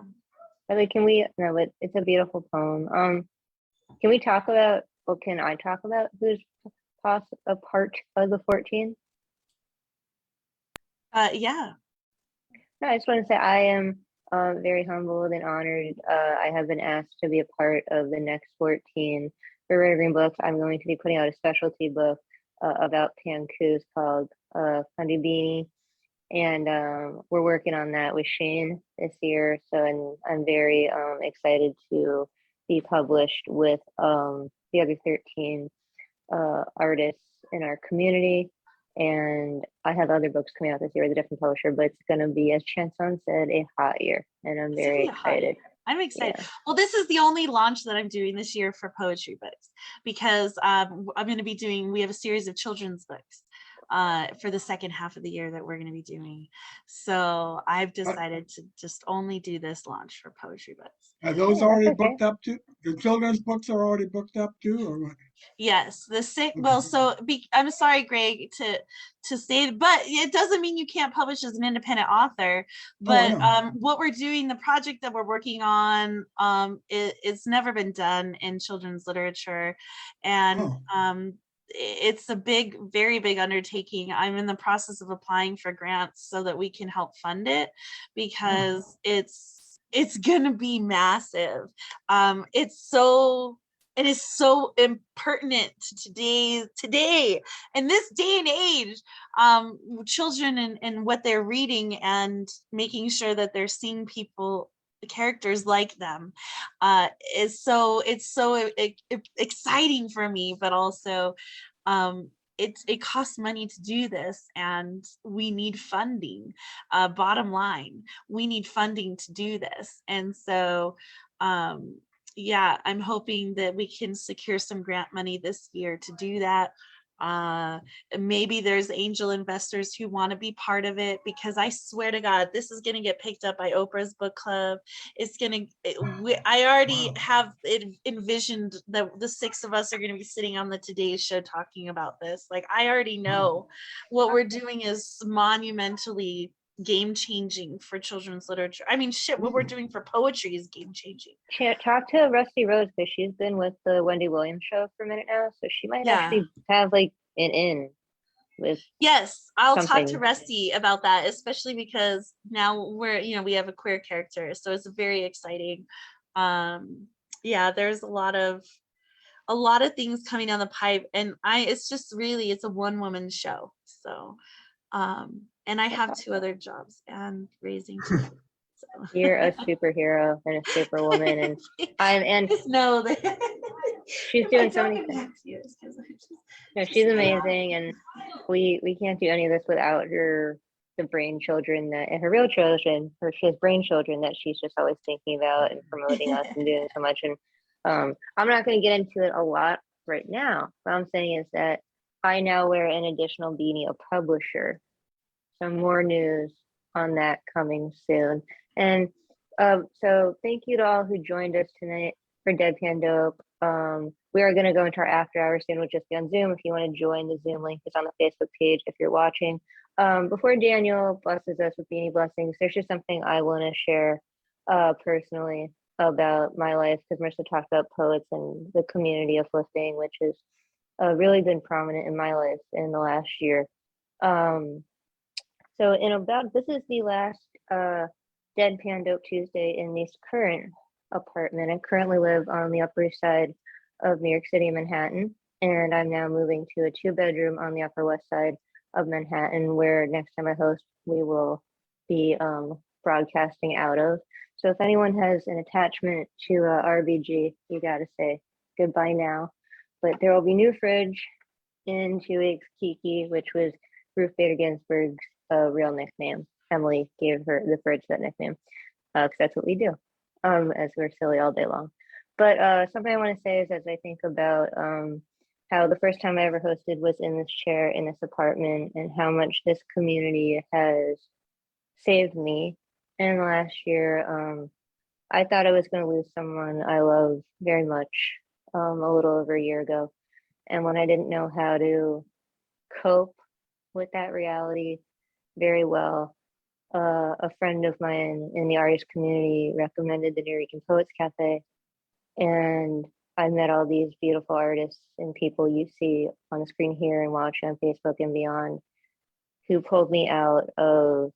Like, can we? No, but it's a beautiful poem. Can we talk about? Well, can I talk about who's a part of the 14? Yeah. No, I just want to say I am very humbled and honored. I have been asked to be a part of the next 14 for Red Green Books. I'm going to be putting out a specialty book about pankus called Fundy Beanie. And we're working on that with Shane this year. So I'm very excited to be published with the other 13 artists in our community. And I have other books coming out this year with a different publisher, but it's going to be, as Chanson said, a hot year. And I'm very excited. I'm excited. Yeah. Well, this is the only launch that I'm doing this year for poetry books, because I'm going to be we have a series of children's books for the second half of the year that we're going to be doing. So I've decided to just only do this launch for poetry books. Are those already booked up too? The children's books are already booked up too, or what? Yes, well, so I'm sorry, Greg, to say, but it doesn't mean you can't publish as an independent author. But what we're doing, the project that we're working on, it's never been done in children's literature, and it's a very big undertaking. I'm in the process of applying for grants so that we can help fund it, because it's gonna be massive. It is so impertinent to today and this day and age, children and what they're reading, and making sure that they're seeing characters like them it's so exciting for me, but also it costs money to do this, and we need funding. Bottom line, we need funding to do this. And so yeah, I'm hoping that we can secure some grant money this year to do that. Maybe there's angel investors who want to be part of it, because I swear to God, this is going to get picked up by Oprah's book club. I already have it envisioned that the 6 of us are going to be sitting on the Today Show talking about this. Like, I already know what we're doing is monumentally game-changing for children's literature. I mean, shit, what we're doing for poetry is game-changing. Talk to Rusty Rose, because she's been with the Wendy Williams show for a minute now, so she might actually have like an in with. Yes, I'll something. talk to Rusty about that, especially because now we have a queer character, so it's very exciting. Yeah, there's a lot of things coming down the pipe, and it's a one-woman show. So and I have 2 other jobs and raising 2 kids. You're a superhero and a superwoman, and Just know that she's if I doing so don't many get things. back to you, it's 'cause I just- No, she's amazing, and we can't do any of this without the brain children that, and her real children, or she has brain children that she's just always thinking about and promoting us and doing so much. And I'm not going to get into it a lot right now. What I'm saying is that I now wear an additional beanie, a publisher. Some more news on that coming soon. And so thank you to all who joined us tonight for Deadpan Dope. We are going to go into our after hours soon. We'll just be on Zoom. If you want to join, the Zoom link is on the Facebook page if you're watching. Before Daniel blesses us with Beanie Blessings, there's just something I want to share personally about my life, because Marissa talked about poets and the community uplifting, which has really been prominent in my life in the last year. So this is the last Deadpan Dope Tuesday in this current apartment. I currently live on the Upper East Side of New York City, Manhattan, and I'm now moving to a 2-bedroom on the Upper West Side of Manhattan, where next time I host, we will be broadcasting out of. So if anyone has an attachment to RBG, you gotta say goodbye now. But there will be new fridge in 2 weeks. Kiki, which was Ruth Bader Ginsburg's real nickname. Emily gave her the fridge that nickname because that's what we do, as we're silly all day long. But something I want to say is, as I think about how the first time I ever hosted was in this chair in this apartment, and how much this community has saved me in the last year. I thought I was going to lose someone I love very much a little over a year ago. And when I didn't know how to cope with that reality very well, a friend of mine in the artist community recommended the New Rican Poets Cafe. And I met all these beautiful artists and people you see on the screen here and watch on Facebook and beyond, who pulled me out of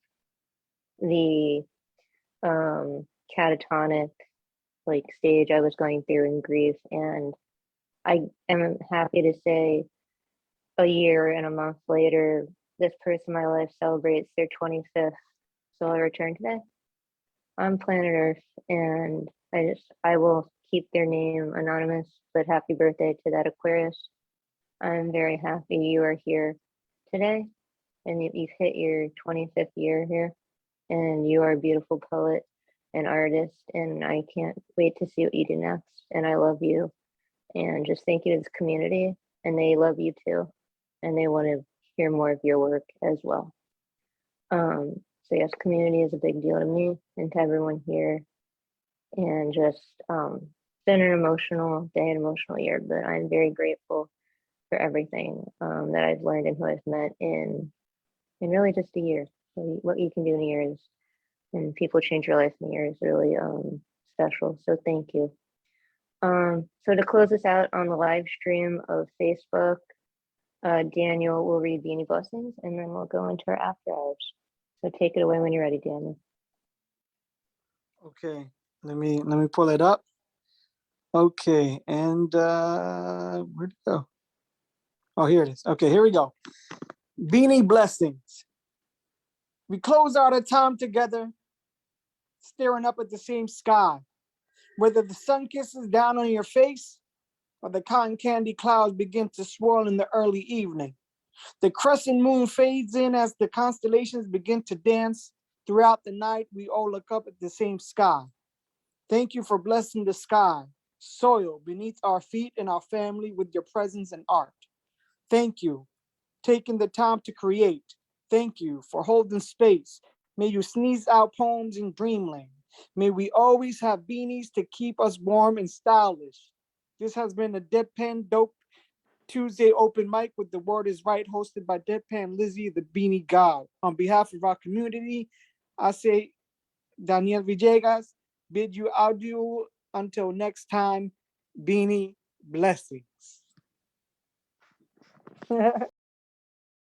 the catatonic stage I was going through in grief. And I am happy to say, a year and a month later, this person in my life celebrates their 25th solar return today on planet Earth. And I will keep their name anonymous, but happy birthday to that Aquarius. I'm very happy you are here today, and you've hit your 25th year here, and you are a beautiful poet and artist, and I can't wait to see what you do next. And I love you, and just thank you to this community, and they love you too, and they want to hear more of your work as well. So yes, community is a big deal to me and to everyone here, and just been an emotional day, an emotional year, but I'm very grateful for everything that I've learned and who I've met in really just a year. So what you can do in a year is, and people change your life in a year, is really special. So thank you. So to close us out on the live stream of Facebook, Daniel will read Beanie Blessings, and then we'll go into our after hours. So take it away when you're ready, Daniel. Okay, let me pull it up. Okay, and where'd it go? Oh, here it is. Okay, here we go. Beanie Blessings. We close out our time together, staring up at the same sky. Whether the sun kisses down on your face or the cotton candy clouds begin to swirl in the early evening. The crescent moon fades in as the constellations begin to dance. Throughout the night, we all look up at the same sky. Thank you for blessing the sky, soil beneath our feet and our family with your presence and art. Thank you, taking the time to create. Thank you for holding space. May you sneeze out poems in dreamland. May we always have beanies to keep us warm and stylish. This has been a Deadpan Dope Tuesday open mic with The Word is Right, hosted by Deadpan Lizzie, the Beanie God. On behalf of our community, I say, Daniel Villegas, bid you adieu until next time. Beanie Blessings.